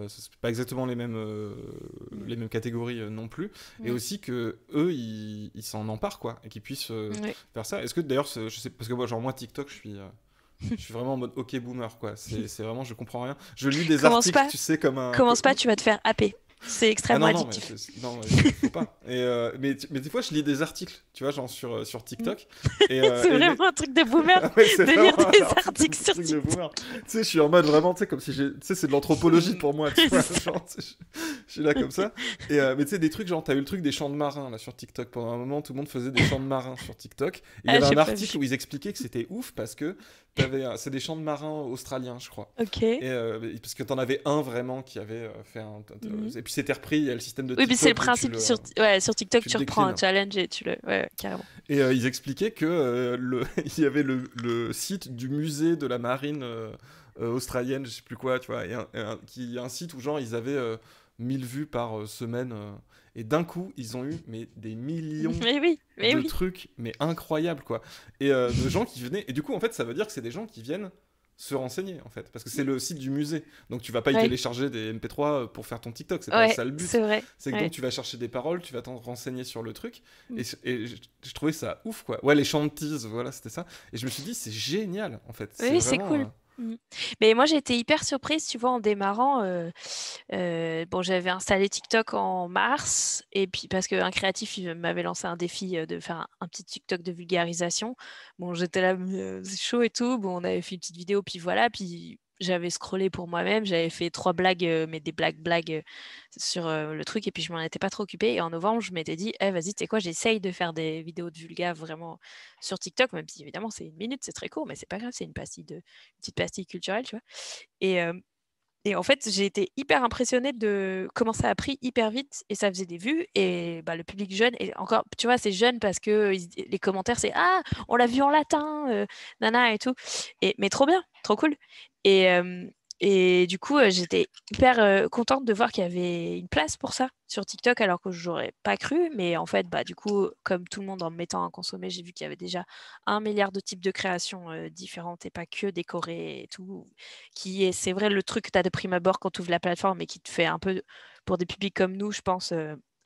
C'est pas exactement les mêmes catégories non plus. Et aussi que eux, ils s'en emparent quoi, et qu'ils puissent faire ça. Est-ce que d'ailleurs, je sais, parce que moi, TikTok, je suis vraiment en mode ok boomer quoi. C'est vraiment, je comprends rien. Je lis des articles, tu sais, comme un. Commence pas, tu vas te faire happer. C'est extrêmement addictif. Non, faut pas. Mais des fois, je lis des articles, tu vois, genre sur TikTok. C'est vraiment un truc de boomer de lire des articles sur TikTok. Tu sais, je suis en mode vraiment, tu sais, comme si tu sais, c'est de l'anthropologie pour moi, tu vois. Genre, je suis là comme ça. Mais tu sais, des trucs, genre, t'as eu le truc des chants de marins, là, sur TikTok. Pendant un moment, tout le monde faisait des chants de marins sur TikTok. Et il y avait un article où ils expliquaient que c'était ouf parce que c'est des chants de marins australiens, je crois. Ok. Parce que t'en avais un vraiment qui avait fait un. Et puis c'était repris, il y a le système de TikTok. Oui, mais c'est le principe sur TikTok, tu reprends un challenge et tu le. Ouais, carrément. Et ils expliquaient que il y avait le site du musée de la marine australienne, je sais plus quoi, tu vois, qui est un site où genre ils avaient 1000 vues par semaine. Et d'un coup, ils ont eu des millions Mais oui, mais de oui. trucs, mais incroyables, quoi. Et de gens qui venaient. Et du coup, en fait, ça veut dire que c'est des gens qui viennent se renseigner, en fait. Parce que c'est le site du musée. Donc, tu vas pas y Ouais, télécharger des MP3 pour faire ton TikTok. C'est pas ouais, ça le but. c'est vrai. C'est que donc, Ouais. tu vas chercher des paroles, tu vas t'en renseigner sur le truc. Mm. Et je trouvais ça ouf, quoi. Ouais, les chantises, voilà, c'était ça. Et je me suis dit, c'est génial, en fait. Oui, C'est oui, c'est vraiment. cool. Mm. Mais moi, j'ai été hyper surprise, tu vois, en démarrant. Bon, j'avais installé TikTok en mars, et puis parce qu'un créatif il m'avait lancé un défi de faire un petit TikTok de vulgarisation. Bon, j'étais là, c'est chaud et tout. Bon, on avait fait une petite vidéo, puis voilà. Puis j'avais scrollé pour moi-même, j'avais fait 3 blagues, mais des blagues sur le truc, et puis je m'en étais pas trop occupée. Et en novembre, je m'étais dit, eh, vas-y, tu sais quoi, j'essaye de faire des vidéos de vulga vraiment sur TikTok, même si évidemment c'est 1 minute, c'est très court, mais c'est pas grave, c'est une petite pastille culturelle, tu vois. Et, euh, et en fait, j'ai été hyper impressionnée de comment ça a pris hyper vite et ça faisait des vues. Et bah, le public jeune, et encore, tu vois, c'est jeune parce que les commentaires, c'est ah, on l'a vu en latin, nana et tout. Mais trop bien, trop cool. Et, euh, et du coup, j'étais hyper contente de voir qu'il y avait une place pour ça sur TikTok alors que j'aurais pas cru. Mais en fait, bah, du coup, comme tout le monde en me mettant à consommer, j'ai vu qu'il y avait déjà 1 milliard de types de créations différentes et pas que décorées et tout qui est, c'est vrai, le truc que tu as de prime abord quand tu ouvres la plateforme et qui te fait un peu, pour des publics comme nous, je pense,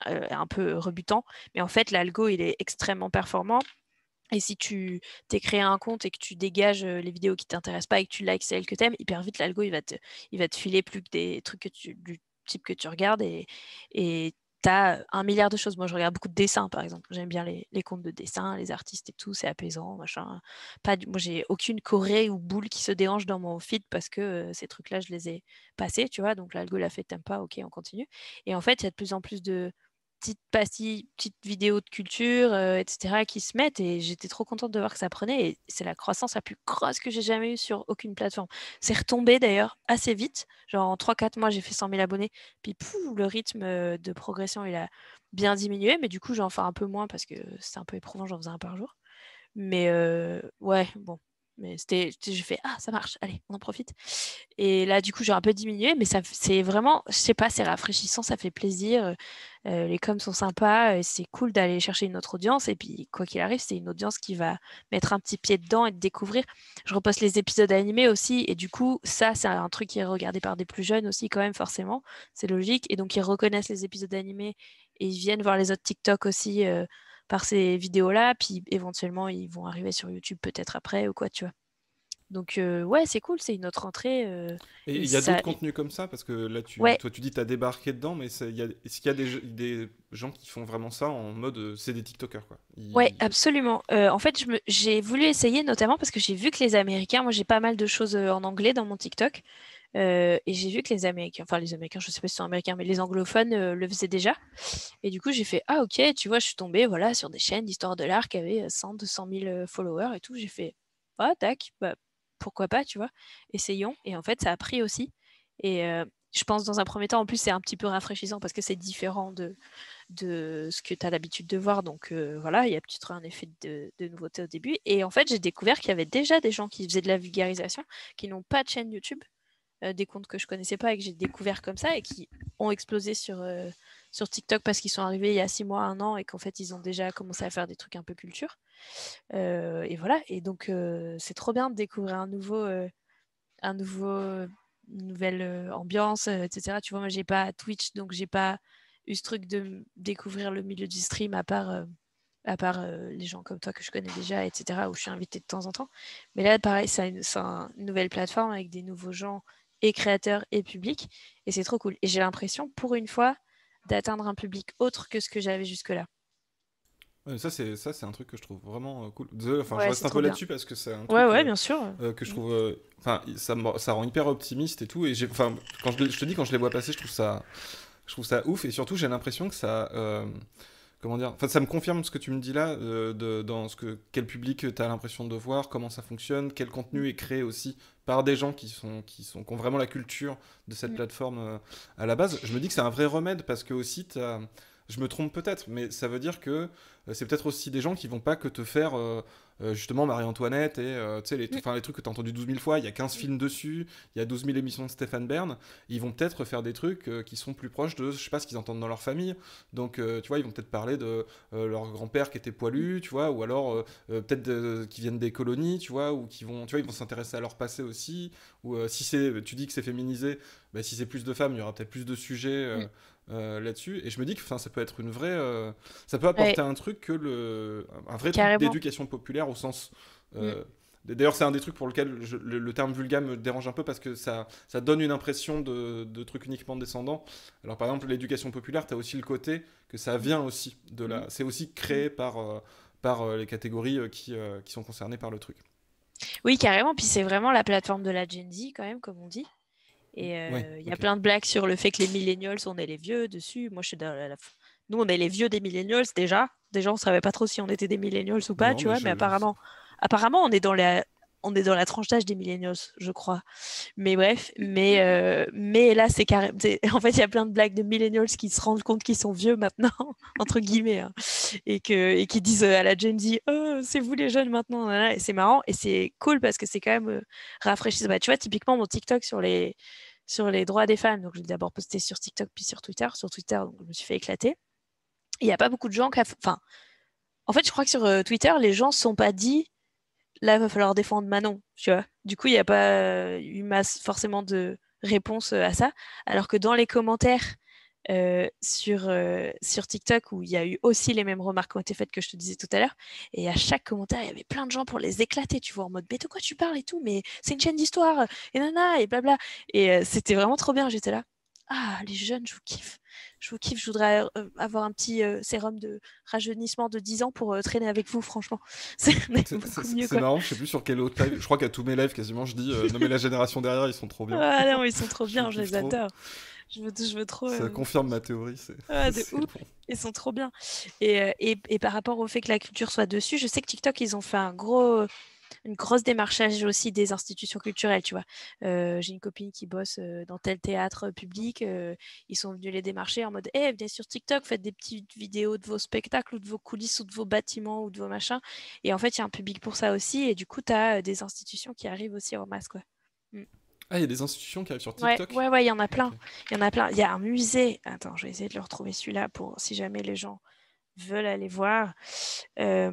un peu rebutant. Mais en fait, l'algo, il est extrêmement performant. Et si tu t'es créé un compte et que tu dégages les vidéos qui t'intéressent pas et que tu likes celles que t'aimes, hyper vite, l'algo, il va te filer plus que des trucs du type que tu regardes et t'as 1 milliard de choses. Moi, je regarde beaucoup de dessins, par exemple. J'aime bien les comptes de dessins, les artistes et tout, c'est apaisant, machin. Moi, j'ai aucune choré ou boule qui se dérange dans mon feed parce que ces trucs-là, je les ai passés, tu vois. Donc, l'algo l'a fait, t'aimes pas, ok, on continue. Et en fait, il y a de plus en plus de petites pastilles, petites vidéos de culture, etc., qui se mettent. Et j'étais trop contente de voir que ça prenait. Et c'est la croissance la plus grosse que j'ai jamais eue sur aucune plateforme. C'est retombé d'ailleurs assez vite. Genre en 3-4 mois, j'ai fait 100 000 abonnés. Puis pouf, le rythme de progression, il a bien diminué. Mais du coup, j'en fais un peu moins parce que c'est un peu éprouvant. J'en faisais un par jour. Mais ouais, bon. Mais j'ai fait, ah, ça marche, allez, on en profite. Et là, du coup, j'ai un peu diminué, mais ça, c'est vraiment, je sais pas, c'est rafraîchissant, ça fait plaisir. Les coms sont sympas, c'est cool d'aller chercher une autre audience. Et puis, quoi qu'il arrive, c'est une audience qui va mettre un petit pied dedans et de découvrir. Je reposte les épisodes animés aussi, et du coup, ça, c'est un truc qui est regardé par des plus jeunes aussi, quand même, forcément. C'est logique. Et donc, ils reconnaissent les épisodes animés et ils viennent voir les autres TikTok aussi par ces vidéos-là. Puis, éventuellement, ils vont arriver sur YouTube peut-être après ou quoi, tu vois. Donc, ouais, c'est cool, c'est une autre entrée. Et Et il y a ça, d'autres contenus comme ça, parce que là, ouais, toi, tu dis que tu as débarqué dedans, mais est-ce qu'il y a des gens qui font vraiment ça en mode c'est des TikTokers, quoi. ouais, absolument. En fait, j'ai voulu essayer notamment parce que j'ai vu que les Américains, moi j'ai pas mal de choses en anglais dans mon TikTok, et j'ai vu que les Américains, je sais pas si c'est américains, mais les anglophones le faisaient déjà. Et du coup, j'ai fait, ah ok, tu vois, je suis tombée voilà, sur des chaînes d'histoire de l'art qui avaient 100, 200 000 followers et tout. J'ai fait, ah tac, bah, pourquoi pas, tu vois, essayons. Et en fait, ça a pris aussi. Et je pense dans un premier temps, en plus, c'est un petit peu rafraîchissant parce que c'est différent de ce que tu as l'habitude de voir. Donc voilà, il y a peut-être un effet de nouveauté au début. Et en fait, j'ai découvert qu'il y avait déjà des gens qui faisaient de la vulgarisation, qui n'ont pas de chaîne YouTube, des comptes que je connaissais pas et que j'ai découvert comme ça et qui ont explosé sur TikTok parce qu'ils sont arrivés il y a 6 mois, 1 an et qu'en fait ils ont déjà commencé à faire des trucs un peu culture. Et voilà, et donc c'est trop bien de découvrir un nouveau une nouvelle ambiance, etc. Tu vois, moi j'ai pas Twitch, donc j'ai pas eu ce truc de découvrir le milieu du stream à part les gens comme toi que je connais déjà, etc., où je suis invitée de temps en temps. Mais là, pareil, c'est une nouvelle plateforme avec des nouveaux gens et créateurs et publics, et c'est trop cool. Et j'ai l'impression, pour une fois, d'atteindre un public autre que ce que j'avais jusque-là. Ça, c'est un truc que je trouve vraiment cool. Désolé, enfin, je Ouais, reste c'est un peu trop bien. là-dessus parce que c'est un Ouais, truc ouais, bien sûr. que je Mm. trouve. Enfin, ça rend hyper optimiste et tout. Et enfin, je te dis, quand je les vois passer, je trouve ça ouf. Et surtout, j'ai l'impression que ça. Comment dire? Enfin, ça me confirme ce que tu me dis là, dans quel public tu as l'impression de voir, comment ça fonctionne, quel Mm. contenu est créé aussi par des gens qui ont vraiment la culture de cette Mm. plateforme à la base. Je me dis que c'est un vrai remède parce que aussi, je me trompe peut-être, mais ça veut dire que c'est peut-être aussi des gens qui vont pas que te faire justement Marie-Antoinette et tu sais, Mm. les trucs que tu as entendu 12 000 fois, il y a 15 films dessus, il y a 12 000 émissions de Stéphane Bern, ils vont peut-être faire des trucs qui sont plus proches de, je sais pas, ce qu'ils entendent dans leur famille. Donc, tu vois, ils vont peut-être parler de leur grand-père qui était poilu, tu vois, ou alors peut-être qui viennent des colonies, tu vois, ou qui vont, tu vois, ils vont s'intéresser à leur passé aussi. Ou si c'est, tu dis que c'est féminisé, bah, si c'est plus de femmes, il y aura peut-être plus de sujets Mm. là-dessus. Et je me dis que ça peut être une vraie. Ça peut Ouais, apporter un truc un vrai truc carrément. d'éducation populaire au sens. Mm. D'ailleurs, c'est un des trucs pour lequel le terme vulgaire me dérange un peu parce que ça donne une impression de truc uniquement descendant. Alors, par exemple, l'éducation populaire, tu as aussi le côté que ça vient aussi de Mm. la. C'est aussi Mm. créé par les catégories qui sont concernées par le truc. Oui, carrément. Puis c'est vraiment la plateforme de la Gen Z, quand même, comme on dit. Et Ouais, il y a ok. plein de blagues sur le fait que les millennials, on est les vieux dessus. Moi, je suis dans Nous, on est les vieux des millennials déjà. Déjà, on savait pas trop si on était des millennials ou pas, Non, tu mais vois. Mais apparemment, on est dans la tranche d'âge des millennials, je crois. Mais bref, mais là, c'est carré. En fait, il y a plein de blagues de millennials qui se rendent compte qu'ils sont vieux maintenant, entre guillemets, hein, et qui disent à la Gen Z, oh, c'est vous les jeunes maintenant. Nanana. Et c'est marrant et c'est cool parce que c'est quand même rafraîchissant. Bah, tu vois, typiquement, mon TikTok sur les droits des femmes. Donc, je l'ai d'abord posté sur TikTok puis sur Twitter. Sur Twitter, donc, je me suis fait éclater. Il n'y a pas beaucoup de gens qui. Enfin, en fait, je crois que sur Twitter, les gens ne se sont pas dit là, il va falloir défendre Manon, tu vois. Du coup, il n'y a pas eu masse forcément de réponses à ça. Alors que dans les commentaires sur TikTok, où il y a eu aussi les mêmes remarques qui ont été faites que je te disais tout à l'heure, et à chaque commentaire, il y avait plein de gens pour les éclater, tu vois, en mode, mais de quoi tu parles et tout, mais c'est une chaîne d'histoire, et nana, et blabla. Et c'était vraiment trop bien, j'étais là. Ah, les jeunes, je vous kiffe. Je vous kiffe, je voudrais avoir un petit sérum de rajeunissement de 10 ans pour traîner avec vous, franchement. C'est beaucoup mieux, C'est quoi. marrant, je sais plus sur quel autre live. Je crois qu'à tous mes lives, quasiment, je dis non, mais la génération derrière, ils sont trop bien. Ah non, ils sont trop Je bien, je kiffe les trop. adore. Je veux trop. Ça confirme ma théorie, Ah, de c'est ouf. bon. Ils sont trop bien. Et par rapport au fait que la culture soit dessus, je sais que TikTok, ils ont fait une grosse démarchage aussi des institutions culturelles, tu vois. J'ai une copine qui bosse dans tel théâtre public. Ils sont venus les démarcher en mode, eh, venez sur TikTok, faites des petites vidéos de vos spectacles ou de vos coulisses ou de vos bâtiments ou de vos machins. Et en fait, il y a un public pour ça aussi. Et du coup, tu as des institutions qui arrivent aussi en masse, quoi. Mm. Ah, il y a des institutions qui arrivent sur Ouais, TikTok. ouais, ouais, il y en a Ok. plein. Il y en a plein. Il y a un musée. Attends, je vais essayer de le retrouver celui-là pour si jamais les gens veulent aller voir. Euh,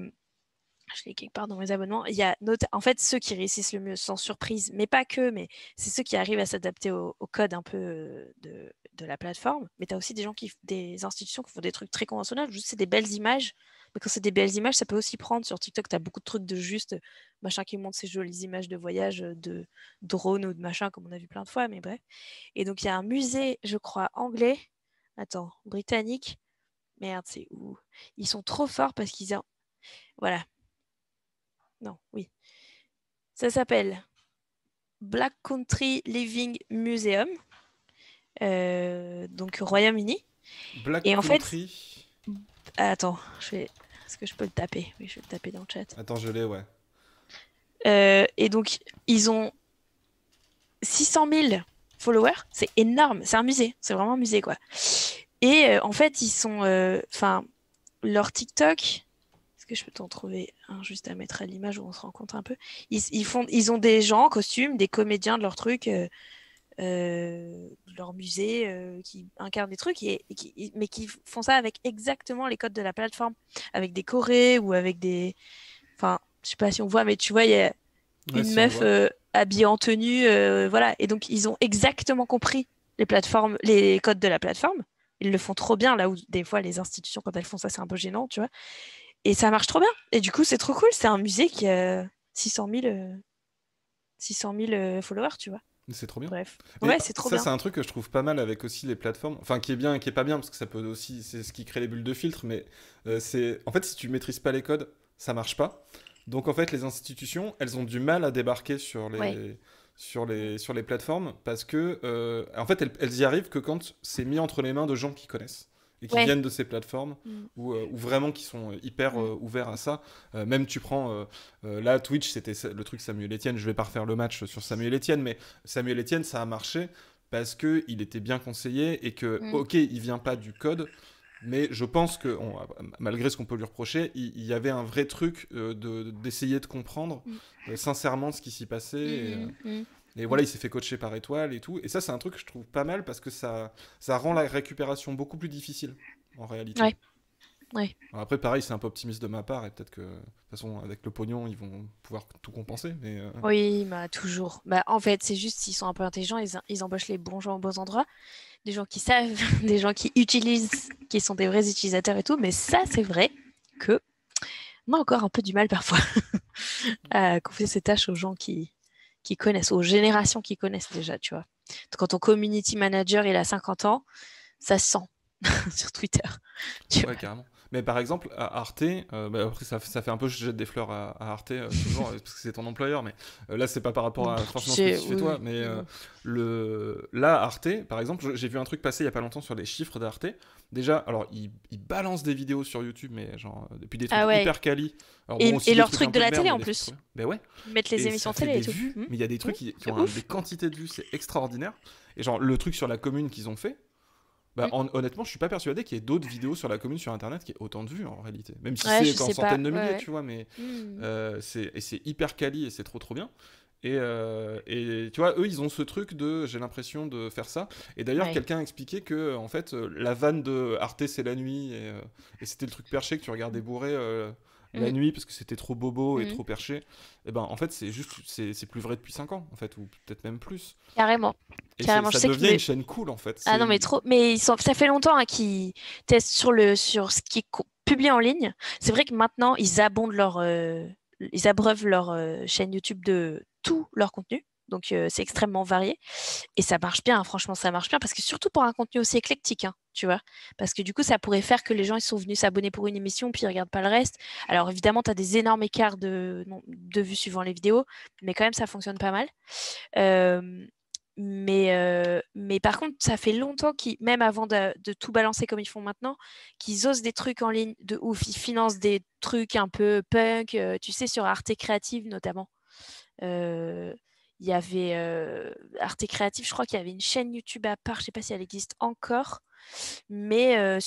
je l'ai quelque part dans mes abonnements. Il y a en fait ceux qui réussissent le mieux, sans surprise, mais pas que, mais c'est ceux qui arrivent à s'adapter au code un peu de la plateforme. Mais tu as aussi des institutions qui font des trucs très conventionnels, juste c'est des belles images. Mais quand c'est des belles images, ça peut aussi prendre. Sur TikTok, tu as beaucoup de trucs de juste machin qui montrent ces jolies images de voyage, de drone ou de machin, comme on a vu plein de fois, mais bref. Et donc il y a un musée, je crois, anglais, attends, britannique. Merde, c'est où? Ils sont trop forts parce qu'ils ont. Voilà, non, oui. Ça s'appelle Black Country Living Museum, donc au Royaume-Uni. Black Et en fait, Country. attends, est-ce que je peux le taper? Oui, je vais le taper dans le chat. Attends, je l'ai, ouais. Et donc, ils ont 600 000 followers. C'est énorme. C'est un musée. C'est vraiment un musée, quoi. Et en fait, ils sont. Enfin, leur TikTok. Est-ce que je peux t'en trouver un juste à mettre à l'image où on se rencontre un peu? Ils ont des gens en costume, des comédiens de leur truc. Leur musée qui incarnent des trucs mais qui font ça avec exactement les codes de la plateforme, avec des chorés ou avec des. Enfin, je sais pas si on voit, mais tu vois, il y a Ouais, une si on meuf voit. habillée en tenue, voilà. Et donc, ils ont exactement compris les codes de la plateforme. Ils le font trop bien, là où des fois les institutions, quand elles font ça, c'est un peu gênant, tu vois. Et ça marche trop bien. Et du coup, c'est trop cool. C'est un musée qui a 600 000 followers, tu vois. C'est trop bien. Bref. Mais Ouais, c'est trop ça, bien. c'est un truc que je trouve pas mal avec aussi les plateformes. Enfin, qui est bien et qui est pas bien, parce que ça peut aussi. C'est ce qui crée les bulles de filtre, mais c'est. En fait, si tu maîtrises pas les codes, ça marche pas. Donc, en fait, les institutions, elles ont du mal à débarquer Ouais. sur les plateformes, parce que. En fait, elles y arrivent que quand c'est mis entre les mains de gens qui connaissent. Et qui Ouais. viennent de ces plateformes, Mm. ou vraiment qui sont hyper Mm. ouverts à ça. Même tu prends. Là, Twitch, c'était le truc Samuel Etienne. Je vais pas refaire le match sur Samuel Etienne, mais Samuel Etienne, ça a marché parce que il était bien conseillé et que, Mm. ok, il vient pas du code, Mais je pense que, malgré ce qu'on peut lui reprocher, il y avait un vrai truc d'essayer de comprendre sincèrement ce qui s'y passait. Et voilà, il s'est fait coacher par Étoile et tout. Et ça, c'est un truc que je trouve pas mal parce que ça rend la récupération beaucoup plus difficile, en réalité. Ouais. Ouais. Alors après, pareil, c'est un peu optimiste de ma part. Et peut-être que, de toute façon, avec le pognon, ils vont pouvoir tout compenser. Mais Oui, bah toujours. Bah, en fait, c'est juste s'ils sont un peu intelligents, ils embauchent les bons gens aux bons endroits, des gens qui savent, des gens qui utilisent, qui sont des vrais utilisateurs et tout. Mais ça, c'est vrai que on a encore un peu du mal parfois à confier ces tâches aux gens qui connaissent, aux générations qui connaissent déjà, tu vois. Quand ton community manager, il a 50 ans, ça se sent sur Twitter. Tu vois. ouais, carrément. Mais par exemple, à Arte, après ça fait un peu je jette des fleurs à Arte, toujours, parce que c'est ton employeur, mais là c'est pas par rapport à forcément ce que tu fais toi, mais là, Arte, par exemple, j'ai vu un truc passer il y a pas longtemps sur les chiffres d'Arte. Déjà, alors ils balancent des vidéos sur YouTube, mais genre, depuis des trucs hyper quali. Alors, bon, et leurs trucs de la télé en plus. Ben ouais. Mettre les émissions télé et tout. Vues, mais il y a des trucs qui ont des quantités de vues, c'est extraordinaire. Et genre, le truc sur la commune qu'ils ont fait, honnêtement, je suis pas persuadé qu'il y ait d'autres vidéos sur la commune sur internet qui aient autant de vues en réalité. Même si c'est en centaines de milliers, tu vois, mais c'est hyper quali et c'est trop bien. Et tu vois, eux, ils ont ce truc j'ai l'impression de faire ça. Et d'ailleurs, quelqu'un a expliqué que, en fait, la vanne de Arte, c'est la nuit, et c'était le truc perché que tu regardais bourré la nuit parce que c'était trop bobo et trop perché. Et ben, en fait, c'est plus vrai depuis 5 ans, en fait, ou peut-être même plus. Carrément. Et ça devient une chaîne cool, en fait. Ah non, mais trop. Mais ça fait longtemps qu'ils testent sur ce qui est publié en ligne. C'est vrai que maintenant, ils abreuvent leur chaîne YouTube de tout leur contenu. Donc, c'est extrêmement varié. Et ça marche bien, hein. Franchement, ça marche bien. Parce que surtout pour un contenu aussi éclectique, hein, tu vois. Parce que du coup, ça pourrait faire que les gens ils sont venus s'abonner pour une émission, puis ils regardent pas le reste. Alors, évidemment, tu as des énormes écarts de vues suivant les vidéos. Mais quand même, ça fonctionne pas mal. Mais par contre, ça fait longtemps même avant de tout balancer comme ils font maintenant, qu'ils osent des trucs en ligne de ouf. Ils financent des trucs un peu punk, tu sais, sur Arte Créative notamment. Il y avait Arte Créative, je crois qu'il y avait une chaîne YouTube à part, je sais pas si elle existe encore, mais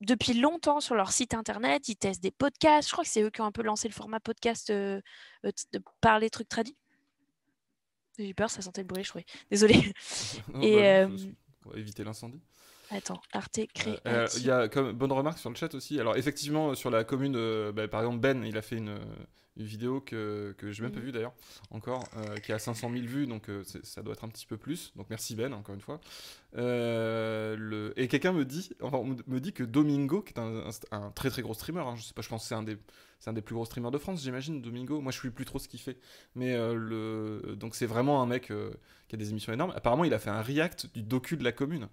depuis longtemps sur leur site internet, ils testent des podcasts. Je crois que c'est eux qui ont un peu lancé le format podcast de parler trucs tradis. J'ai eu peur, ça sentait le bruit, je croyais. Désolée. Pour éviter l'incendie. Attends, Arte Créative. Il y a comme bonne remarque sur le chat aussi. Alors effectivement, sur la commune, par exemple Ben, il a fait une vidéo que j'ai même pas vue d'ailleurs encore, qui a 500 000 vues, donc ça doit être un petit peu plus. Donc merci Ben, encore une fois. Et quelqu'un me dit que Domingo, qui est un très très gros streamer, hein, je sais pas, je pense que c'est un des plus gros streamers de France, j'imagine, Domingo. Moi, je suis plus trop ce qu'il fait, mais donc c'est vraiment un mec qui a des émissions énormes. Apparemment, il a fait un react du docu de la commune.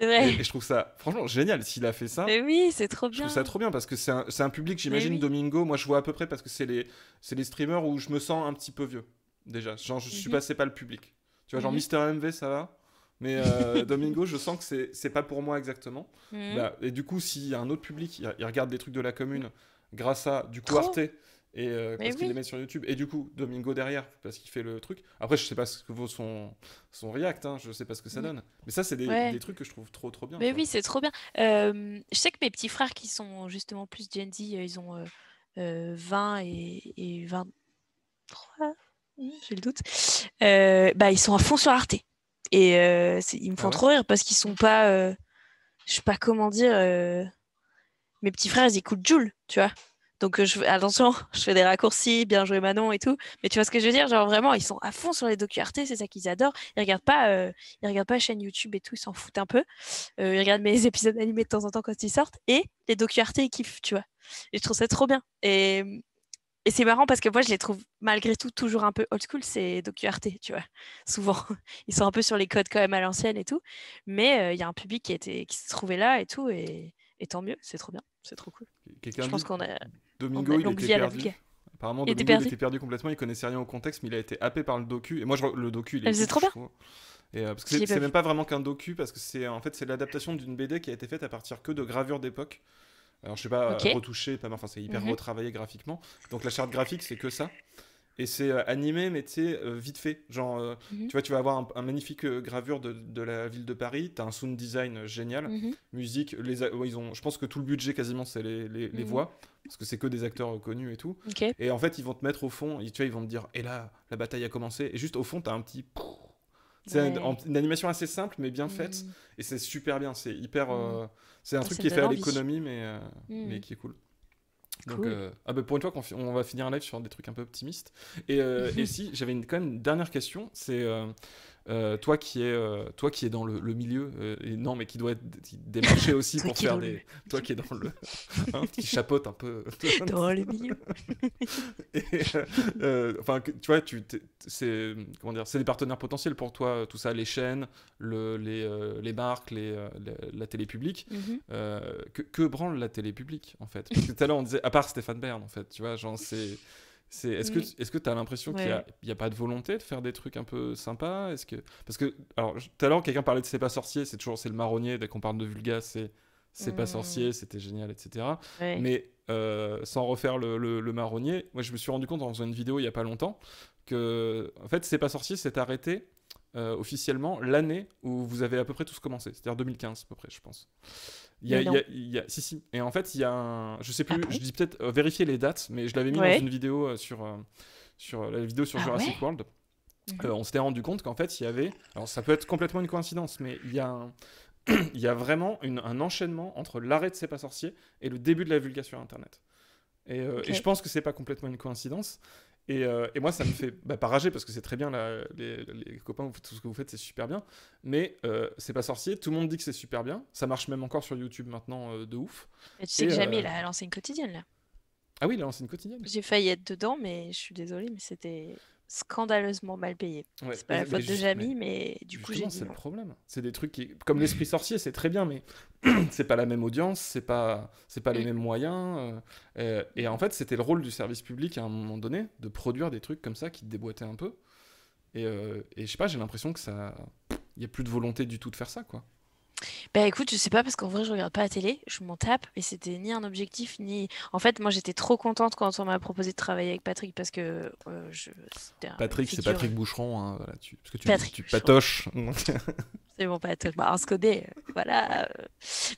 C'est vrai. Et je trouve ça franchement génial s'il a fait ça. Mais oui, c'est trop bien. Je trouve ça trop bien parce que c'est un public, j'imagine, Domingo. Moi, je vois à peu près parce que c'est les streamers où je me sens un petit peu vieux déjà. Genre, je suis c'est pas le public. Tu vois, genre Mister MV, ça va. Mais Domingo, je sens que c'est pas pour moi exactement. Et du coup, s'il y a un autre public, il regarde des trucs de la commune grâce à du coup Arte. Et parce qu'il les met sur YouTube, et du coup Domingo derrière parce qu'il fait le truc. Après je sais pas ce que vaut son react, hein, je sais pas ce que ça donne, mais ça c'est des trucs que je trouve trop bien. Mais oui, c'est trop bien. Je sais que mes petits frères qui sont justement plus Gen Z, ils ont 20 et 23, j'ai le doute, ils sont à fond sur Arte, et ils me font trop rire parce qu'ils sont pas, je sais pas comment dire, mes petits frères ils écoutent Jul, tu vois. Donc attention, je fais des raccourcis, bien joué Manon et tout. Mais tu vois ce que je veux dire, genre vraiment, ils sont à fond sur les docu Arte, c'est ça qu'ils adorent. Ils regardent pas la chaîne YouTube et tout, ils s'en foutent un peu. Ils regardent mes épisodes animés de temps en temps quand ils sortent, et les docu Arte ils kiffent, tu vois. Et je trouve ça trop bien. Et c'est marrant parce que moi je les trouve malgré tout toujours un peu old school, ces docu Arte, tu vois. Souvent, ils sont un peu sur les codes quand même à l'ancienne et tout. Mais il y a un public qui se trouvait là et tout, et tant mieux, c'est trop bien, c'est trop cool. Je pense qu'on a Domingo, il était perdu. Apparemment, Domingo, il était perdu complètement. Il connaissait rien au contexte, mais il a été happé par le docu. Et moi, le docu, il est trop bien. Et parce que c'est même pas vraiment qu'un docu, parce que c'est l'adaptation d'une BD qui a été faite à partir que de gravures d'époque. Alors, je sais pas, retouché, pas mal. Enfin, c'est hyper retravaillé graphiquement. Donc, la charte graphique, c'est que ça. et c'est animé, mais tu sais, vite fait. Genre, Mhm. tu vois, tu vas avoir un magnifique gravure de la ville de Paris, t'as un sound design génial, Mhm. musique, ouais, je pense que tout le budget quasiment c'est les Mhm. voix, parce que c'est que des acteurs connus et tout. Ok. Et en fait, ils vont te mettre au fond, tu vois, ils vont te dire, et là, la bataille a commencé, et juste au fond, t'as un petit... C'est Ouais. une animation assez simple, mais bien faite, Mhm. et c'est super bien, c'est hyper... Mhm. c'est un Ah, truc ça qui me est fait donne à envie. l'économie, mais Mhm. qui est cool. Donc, Cool. ah bah pour une fois on va finir un live sur des trucs un peu optimistes. Et si, j'avais quand même une dernière question, c'est toi qui es dans le milieu, et non mais qui doit démarcher aussi Toi pour qui es faire dans le des... Toi qui es dans le... hein, qui chapeaute un peu... dans le milieu. Et, enfin, tu vois, c'est comment dire, c'est des partenaires potentiels pour toi, tout ça, les chaînes, les marques, la télé publique. Mhm. Que branle la télé publique en fait? Parce que tout à l'heure on disait, à part Stéphane Bern en fait, tu vois, genre Mhm. est-ce que tu as l'impression Ouais. qu'il y a pas de volonté de faire des trucs un peu sympas? Est-ce que parce que alors tout à l'heure quelqu'un parlait de C'est pas sorcier, c'est le marronnier dès qu'on parle de Vulga, c'est pas Mhm. sorcier, c'était génial, etc. Ouais. Mais sans refaire le marronnier, moi je me suis rendu compte en faisant une vidéo il y a pas longtemps que en fait C'est pas sorcier s'est arrêté officiellement l'année où vous avez à peu près tous commencé, c'est-à-dire 2015 à peu près, je pense. Mais non. Si, si. Et en fait, il y a je sais Ah plus, je bon? dis peut-être vérifier les dates, mais je l'avais mis dans Ouais. une vidéo sur la vidéo sur Ah ouais? Jurassic World. Mhm. On s'était rendu compte qu'en fait, il y avait. Alors, ça peut être complètement une coïncidence, mais il y a vraiment un enchaînement entre l'arrêt de C'est pas sorcier et le début de la vulgation sur Internet. Et je Ok. pense que c'est pas complètement une coïncidence. Et moi, ça me fait pas rager parce que c'est très bien, les copains, tout ce que vous faites, c'est super bien. Mais C'est pas sorcier, tout le monde dit que c'est super bien. Ça marche même encore sur YouTube maintenant de ouf. Et tu sais Et que Jamie, il a lancé une quotidienne, là. ah oui, là, c'est une quotidienne. J'ai failli être dedans, mais je suis désolée, mais c'était scandaleusement mal payé. Ouais, C'est pas la faute de mais Jamie, mais du coup, j'ai justement, dit c'est le non. problème. C'est des trucs qui, comme l'esprit sorcier, c'est très bien, mais c'est pas la même audience, c'est pas les Mm. mêmes moyens. Et en Mm. fait, c'était le rôle du service public à un moment donné de produire des trucs comme ça qui te déboîtaient un peu. Et je sais pas, j'ai l'impression que ça, il y a plus de volonté du tout de faire ça, quoi. Bah écoute, je sais pas parce qu'en vrai je regarde pas la télé, je m'en tape et c'était ni un objectif ni. En fait, moi j'étais trop contente quand on m'a proposé de travailler avec Patrick parce que c'était une Patrick, c'est figure. Patrick Boucheron, hein, voilà, parce que tu Patrick, patoches. c'est bon Patrick. Bah, on se connaît, voilà.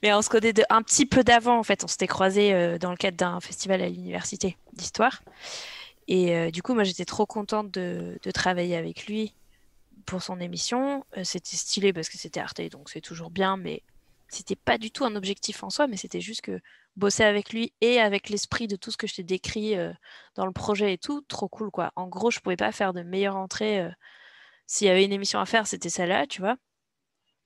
Mais on se connaît un petit peu d'avant en fait. On s'était croisés dans le cadre d'un festival à l'université d'histoire et du coup moi j'étais trop contente de travailler avec lui pour son émission. C'était stylé parce que c'était Arte, donc c'est toujours bien, mais c'était pas du tout un objectif en soi, mais c'était juste que bosser avec lui et avec l'esprit de tout ce que je t'ai décrit dans le projet et tout, trop cool quoi. En gros, je pouvais pas faire de meilleure entrée. S'il y avait une émission à faire, c'était celle-là, tu vois.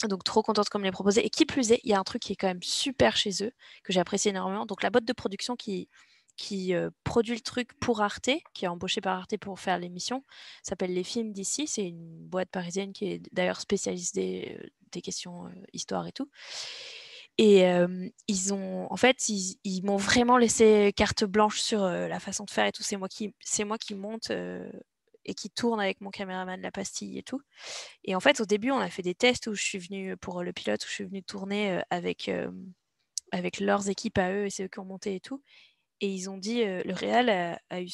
Donc trop contente comme me l'ait proposé. Et qui plus est, il y a un truc qui est quand même super chez eux, que j'ai apprécié énormément. Donc la boîte de production qui produit le truc pour Arte, qui est embauché par Arte pour faire l'émission, s'appelle Les Films d'ici. C'est une boîte parisienne qui est d'ailleurs spécialiste des questions histoire et tout. Et en fait, ils m'ont vraiment laissé carte blanche sur la façon de faire et tout. C'est moi qui monte et qui tourne avec mon caméraman la pastille et tout. Et en fait, au début, on a fait des tests où je suis venue pour le pilote, où je suis venue tourner avec leurs équipes à eux et c'est eux qui ont monté et tout. Et ils ont dit, le Real a eu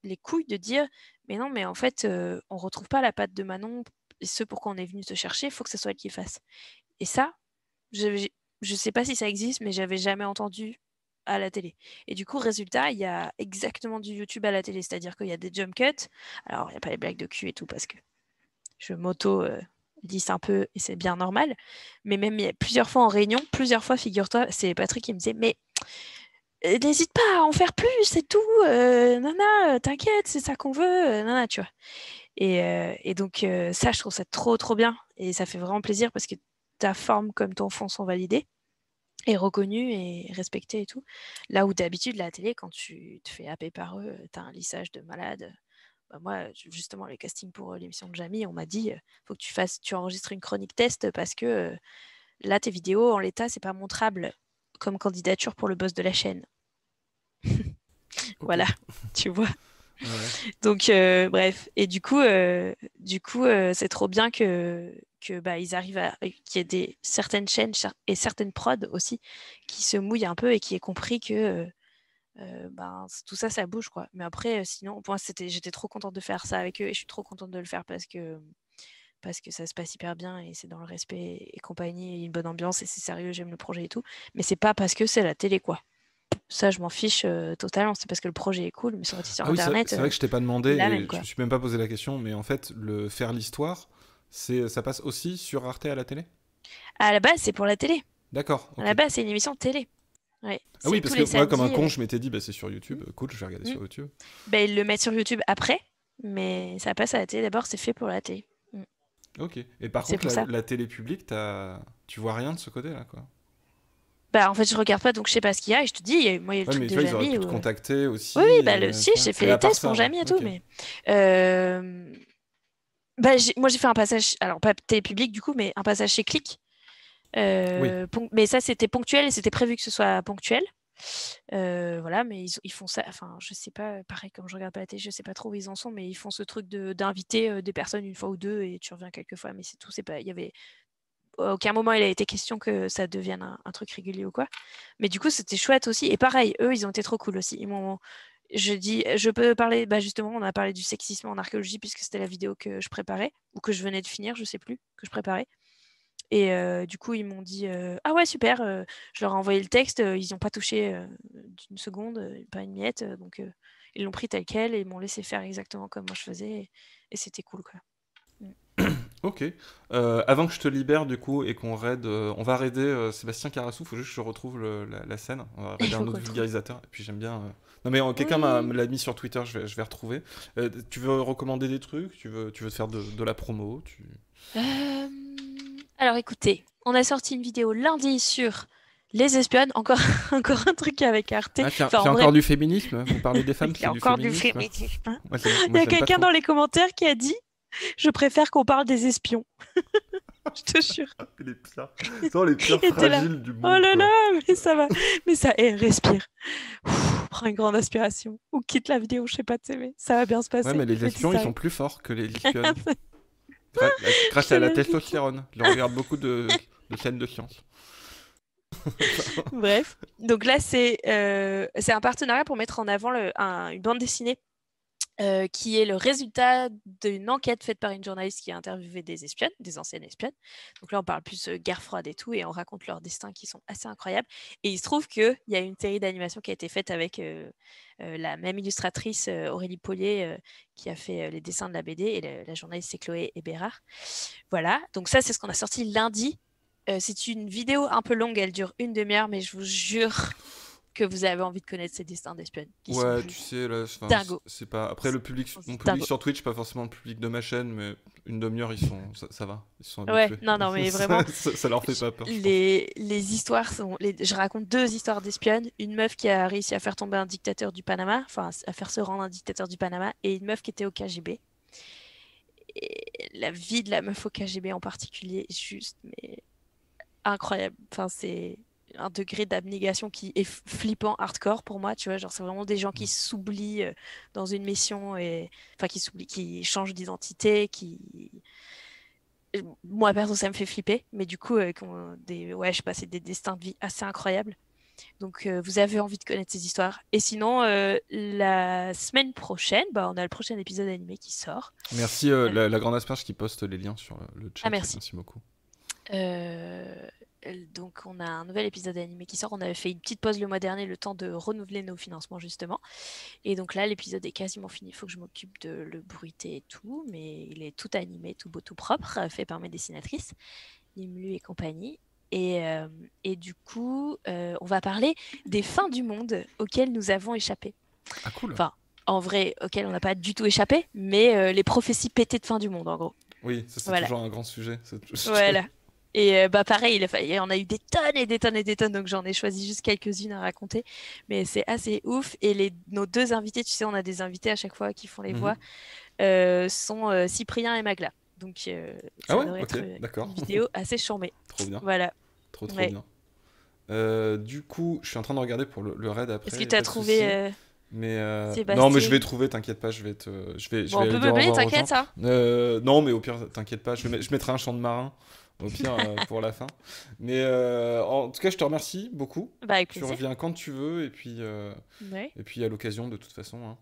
les couilles de dire, mais non, mais en fait, on retrouve pas la patte de Manon, et ce pourquoi on est venu te chercher, il faut que ce soit elle qui fasse. Et ça, je sais pas si ça existe, mais j'avais jamais entendu à la télé. Et du coup, résultat, il y a exactement du YouTube à la télé, c'est-à-dire qu'il y a des jump cuts. Alors, il n'y a pas les blagues de cul et tout, parce que je m'auto lisse un peu et c'est bien normal. Mais même il y a plusieurs fois en réunion, plusieurs fois, figure-toi, c'est Patrick qui me disait, mais n'hésite pas à en faire plus, c'est tout. Nana, t'inquiète, c'est ça qu'on veut. Nana, tu vois. Et donc, ça, je trouve ça trop, trop bien. Et ça fait vraiment plaisir parce que ta forme comme ton fond sont validés et reconnus et respectés et tout. Là où d'habitude, la télé, quand tu te fais happer par eux, t'as un lissage de malade. Bah, moi, justement, les castings pour l'émission de Jamie, on m'a dit, faut que tu enregistres une chronique test parce que là, tes vidéos, en l'état, c'est pas montrable comme candidature pour le boss de la chaîne. Ok. Voilà, tu vois. Ouais. Donc, bref. Et c'est trop bien que bah, ils arrivent qu'il y ait certaines chaînes et certaines prods aussi qui se mouillent un peu et qui aient compris que tout ça, ça bouge, quoi. Mais après, sinon, pour moi, j'étais trop contente de faire ça avec eux et je suis trop contente de le faire parce que ça se passe hyper bien et c'est dans le respect et compagnie et une bonne ambiance et c'est sérieux, j'aime le projet et tout. Mais c'est pas parce que c'est la télé, quoi. Ça, je m'en fiche totalement. C'est parce que le projet est cool, mais sorti sur Ah oui, Internet, c'est vrai que je t'ai pas demandé il l'amène, et je quoi. me suis même pas posé la question, mais en fait, faire l'histoire, ça passe aussi sur Arte à la télé? À la base, c'est pour la télé. D'accord, À ok. la base, c'est une émission de télé. Ouais. Ah oui, C'est parce tous que les moi, comme un samedis. con, je m'étais dit, bah, c'est sur YouTube. Cool, je vais regarder Mm. sur YouTube. Ils le mettent sur YouTube après, mais ça passe à la télé. D'abord, c'est fait pour la télé. Mm. Ok. Et par C'est contre, pour ça. la télé publique, tu vois rien de ce côté-là, quoi. En fait, je regarde pas, donc je sais pas ce qu'il y a. Et je te dis, moi, il y a le Ouais, truc mais tu de vois, ils auraient Jamie. pu te contacter aussi. Oui, oui, si, Tu vois. j'ai fait Et les à part tests ça, pour ouais. Jamie et tout, Ok. mais... moi, j'ai fait un passage, alors pas télé public du coup, mais un passage chez Click. Oui. Mais ça, c'était ponctuel et c'était prévu que ce soit ponctuel. Voilà, mais ils font ça. Enfin, je sais pas, pareil, comme je regarde pas la télé, je sais pas trop où ils en sont, mais ils font ce truc d'inviter des personnes une fois ou deux et tu reviens quelques fois, mais c'est tout. C'est pas, il y avait à aucun moment il a été question que ça devienne un truc régulier ou quoi. Mais du coup, c'était chouette aussi. Et pareil, eux, ils ont été trop cool aussi. Je dis, je peux parler, justement, on a parlé du sexisme en archéologie puisque c'était la vidéo que je préparais ou que je venais de finir, je sais plus, que je préparais. Et du coup, ils m'ont dit ah ouais, super. Je leur ai envoyé le texte, ils n'ont pas touché d'une seconde, pas une miette. Donc, ils l'ont pris tel quel et ils m'ont laissé faire exactement comme moi je faisais. Et c'était cool, quoi. Ok. Avant que je te libère, du coup, et on va raider Sébastien Carassou, faut juste que je retrouve la scène. On va Il raider faut un qu'on autre le trouve. vulgarisateur. Et puis j'aime bien. Non, mais quelqu'un Oui. me l'a mis sur Twitter, je vais retrouver. Tu veux recommander des trucs? Tu veux te faire de la promo? Alors écoutez, on a sorti une vidéo lundi sur les espionnes. Encore, encore un truc avec Arte. Ah, Enfin, c'est en vrai, encore du féminisme? Vous parlez des femmes, il y c'est a du encore du féminisme? féminisme. Moi, Il y a j'aime pas quelqu'un trop. dans les commentaires qui a dit je préfère qu'on parle des espions. Je te jure. Les pires. C'est les pires Et t'es là. fragiles du Oh monde, là quoi. là, mais ça va. Mais ça, respire. Prends une grande aspiration. Ou quitte la vidéo, je sais pas, tu sais, mais ça va bien se Ouais, passer. mais les Me dis espions, ils ça. sont plus forts que les espionnes. Je Grâce te à la laisse du coup. testostérone. Je regarde beaucoup de scènes de science. Bref. Donc là, c'est un partenariat pour mettre en avant une bande dessinée qui est le résultat d'une enquête faite par une journaliste qui a interviewé des espionnes, des anciennes espionnes. Donc là, on parle plus guerre froide et tout, et on raconte leurs destins qui sont assez incroyables. Et il se trouve qu'il y a une série d'animation qui a été faite avec la même illustratrice, Aurélie Paulier, qui a fait les dessins de la BD, et la journaliste, c'est Chloé Hébérard. Voilà, donc ça, c'est ce qu'on a sorti lundi. C'est une vidéo un peu longue, elle dure une demi-heure, mais je vous jure que vous avez envie de connaître ces destins d'espionnes qui sont Ouais, tu juste sais, là, dingo. c'est pas. Après, mon public Dingo. sur Twitch, pas forcément le public de ma chaîne, mais une demi-heure, ça va, ils sont Ouais, habitués. non, mais vraiment, Ça leur fait pas peur, je pense. les histoires sont. Je raconte deux histoires d'espionnes. Une meuf qui a réussi à faire tomber un dictateur du Panama, enfin, à faire se rendre un dictateur du Panama, et une meuf qui était au KGB. Et la vie de la meuf au KGB en particulier est juste, mais incroyable. Enfin, c'est un degré d'abnégation qui est flippant hardcore pour moi, tu vois, genre c'est vraiment des gens qui s'oublient dans une mission et enfin qui s'oublient, qui changent d'identité, qui moi perso ça me fait flipper, mais du coup ouais, je sais pas, c'est des destins de vie assez incroyables. Donc vous avez envie de connaître ces histoires. Et sinon la semaine prochaine, on a le prochain épisode animé qui sort. Merci la grande asperge qui poste les liens sur le chat. Ah merci. Merci beaucoup. Donc on a un nouvel épisode animé qui sort. On avait fait une petite pause le mois dernier, le temps de renouveler nos financements justement. Et donc là l'épisode est quasiment fini. Il faut que je m'occupe de le bruiter et tout, mais il est tout animé, tout beau, tout propre, fait par mes dessinatrices, Limlu et compagnie. Et du coup, on va parler des fins du monde auxquelles nous avons échappé. Ah cool. Enfin, en vrai, auxquelles on n'a pas du tout échappé, mais les prophéties pétées de fin du monde en gros. Oui, ça c'est Voilà. toujours un grand sujet. Voilà. Et pareil, on a eu des tonnes et des tonnes et des tonnes, donc j'en ai choisi juste quelques-unes à raconter. Mais c'est assez ouf. Et nos deux invités, tu sais, on a des invités à chaque fois qui font les voix, sont Cyprien et Magla. Donc ça devrait être une vidéo assez charmée. Trop bien. Voilà. Trop bien. Du coup, je suis en train de regarder pour le raid après. Est-ce que tu as trouvé mais Sébastien. non, mais je vais trouver, t'inquiète pas, je vais on peut meubler, t'inquiète ça. non, mais au pire, t'inquiète pas, je mettrai un chant de marin au pire pour la fin. Mais en tout cas, je te remercie beaucoup. Bah, avec Tu plaisir. reviens quand tu veux, Ouais, et puis à l'occasion de toute façon. Hein.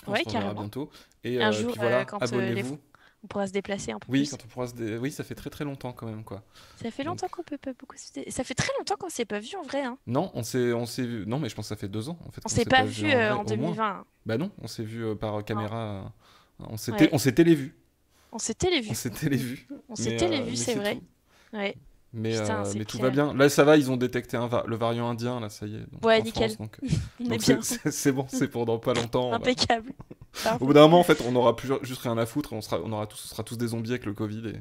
On ouais, se reverra carrément. bientôt. Et Un puis jour, voilà, quand abonnez-vous. on pourra se déplacer un peu Oui, plus. quand on pourra Oui, ça fait très très longtemps quand même, quoi. Ça fait Donc, longtemps qu'on peut pas beaucoup Ça fait très longtemps qu'on s'est pas vu en vrai, hein. non, on s'est vu. Non, mais je pense que ça fait 2 ans en fait On qu'on s'est s'est pas pas vu vu en vrai, en au moins. 2020. Bah non, on s'est vu par Non. caméra. Ouais. On s'est télévu. On s'est télévu. On s'est télévu. On s'est télévu, Mais c'est c'est vrai. tout. Ouais. Putain, c'est Mais tout va clair. bien. Là, ça va, ils ont détecté le variant indien, là, ça y est, Ouais, en nickel. France. Donc, On est donc bien. c'est bon, c'est pour dans pas longtemps. Impeccable. Au Parfait. bout d'un moment, en fait, on aura plus juste rien à foutre. On sera tous des zombies avec le Covid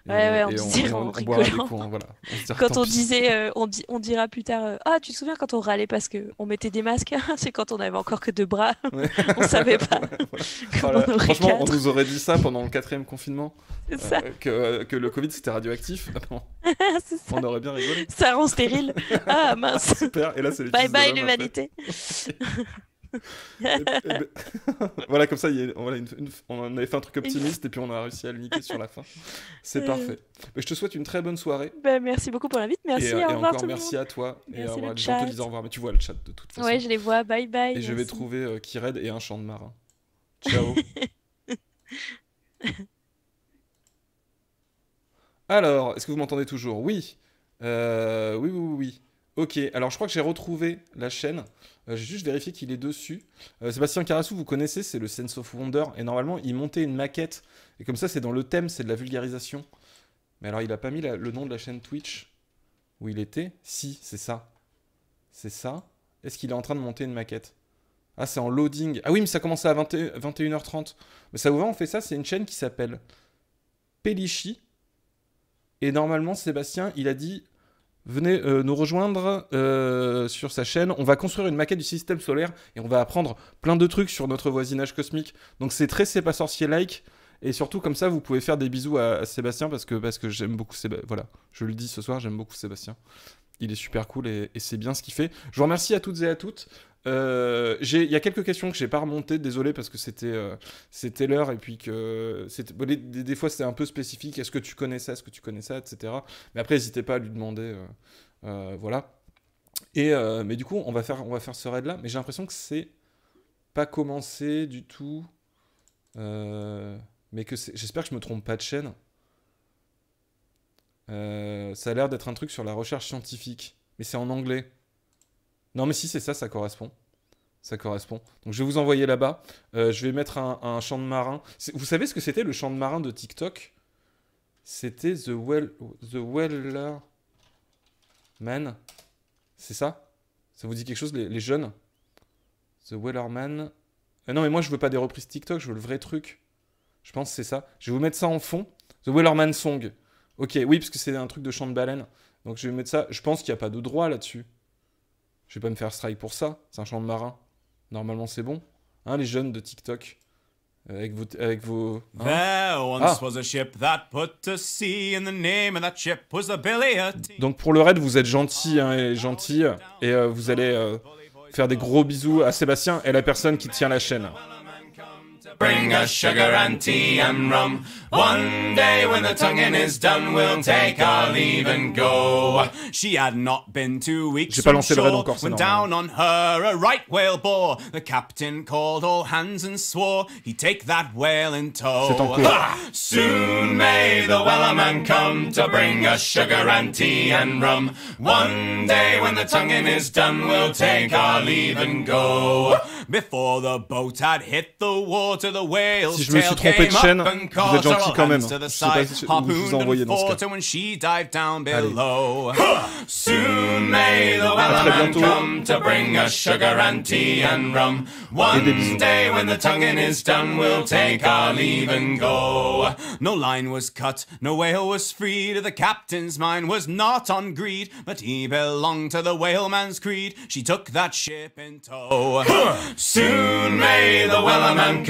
Ouais, on et disait en on boira des rigolant. coups. Hein, voilà. On se dira, Quand tant on pis. disait, on dira plus tard, ah, tu te souviens quand on râlait parce que on mettait des masques? C'est quand on avait encore que 2 bras. Ouais. On savait pas. Ouais, voilà. Comme Voilà. on aurait Franchement, on 4. nous aurait dit ça pendant le 4e confinement, C'est ça. que le Covid c'était radioactif. C'est ça. On aurait bien rigolé. Ça rend stérile. Ah, mince. Super. Et là, c'est les Bye fils de bye l'homme après. l'humanité. Voilà, comme ça, on avait fait un truc optimiste et puis on a réussi à le niquer sur la fin. C'est parfait. Mais je te souhaite une très bonne soirée. Bah, merci beaucoup pour l'invite. Merci, Et au revoir encore tout le merci monde. à toi. Et Merci au revoir. le Les gens te chat. disent au revoir, mais tu vois le chat de toute façon. Ouais, je les vois. Bye bye. Et je vais Merci. trouver Kired et un chant de marin. Ciao. Alors, est-ce que vous m'entendez toujours? Oui. Oui, oui, oui, oui. Ok, alors je crois que j'ai retrouvé la chaîne. J'ai juste vérifié qu'il est dessus. Sébastien Carassou, vous connaissez, c'est le Sense of Wonder. Et normalement, il montait une maquette. Et comme ça, c'est dans le thème, c'est de la vulgarisation. Mais alors, il a pas mis le nom de la chaîne Twitch où il était. Si, c'est ça. C'est ça. Est-ce qu'il est en train de monter une maquette? Ah, c'est en loading. Ah oui, mais ça commence à 21h30. Mais ça vous va, on fait ça. C'est une chaîne qui s'appelle Pelichi. Et normalement, Sébastien, il a dit venez nous rejoindre sur sa chaîne. On va construire une maquette du système solaire et on va apprendre plein de trucs sur notre voisinage cosmique. Donc c'est très C'est pas sorcier-like. Et surtout, comme ça, vous pouvez faire des bisous à Sébastien parce que j'aime beaucoup Sébastien. Voilà, je le dis ce soir, j'aime beaucoup Sébastien. Il est super cool et c'est bien ce qu'il fait. Je vous remercie à toutes et à toutes. Il y a quelques questions que j'ai pas remontées, désolé parce que c'était l'heure et puis que des fois c'était un peu spécifique. Est-ce que tu connais ça, etc. Mais après n'hésitez pas à lui demander, voilà. Mais du coup on va faire ce raid là. Mais j'ai l'impression que c'est pas commencé du tout, mais que j'espère que je me trompe pas de chaîne. Ça a l'air d'être un truc sur la recherche scientifique, mais c'est en anglais. Non mais si c'est ça, ça correspond. Ça correspond. Donc je vais vous envoyer là-bas. Je vais mettre un chant de marin. Vous savez ce que c'était le chant de marin de TikTok? C'était The Weller Man. C'est ça? Ça vous dit quelque chose, les jeunes? The Weller Man. Non mais moi je veux pas des reprises TikTok, je veux le vrai truc. Je pense que c'est ça. Je vais vous mettre ça en fond. The Weller Man Song. Ok, oui, parce que c'est un truc de chant de baleine. Donc je vais mettre ça. Je pense qu'il n'y a pas de droit là-dessus. Je vais pas me faire strike pour ça. C'est un chant de marin. Normalement, c'est bon. Hein, les jeunes de TikTok. Avec vos hein. There once was a ship that put to sea, and the name of that ship was the Billy o' Tea. Donc pour le raid, vous êtes gentils hein, et gentilles. Et vous allez faire des gros bisous à Sébastien et la personne qui tient la chaîne. Bring us sugar and tea and rum. One day when the tonguing is done, we'll take our leave and go. She had not been 2 weeks J'ai pas from lancé le raid shore encore, c'est when normal. down on her a right whale bore. The captain called all hands and swore he'd take that whale in tow. C'est en cours. Ha! Soon may the wellerman come to bring us sugar and tea and rum. One day when the tonguing is done, we'll take our leave and go. Before the boat had hit the water, the whale's Si je me suis tail trompé de came chaîne, up and vous êtes caused gentil her quand même. hands to the Je sais pas side, si où je vous ai harpooned envoyé and dans ce fought cas. her when she dived down Allez. below. Soon may the très wellerman bientôt. come to bring us sugar and tea and rum. des bisous. One day when the tonguing is done, we'll take our leave and go. No line was cut, no whale was freed. The captain's mind was not on greed, but he belonged to the whaleman's creed. She took that ship in tow. Soon may the wellerman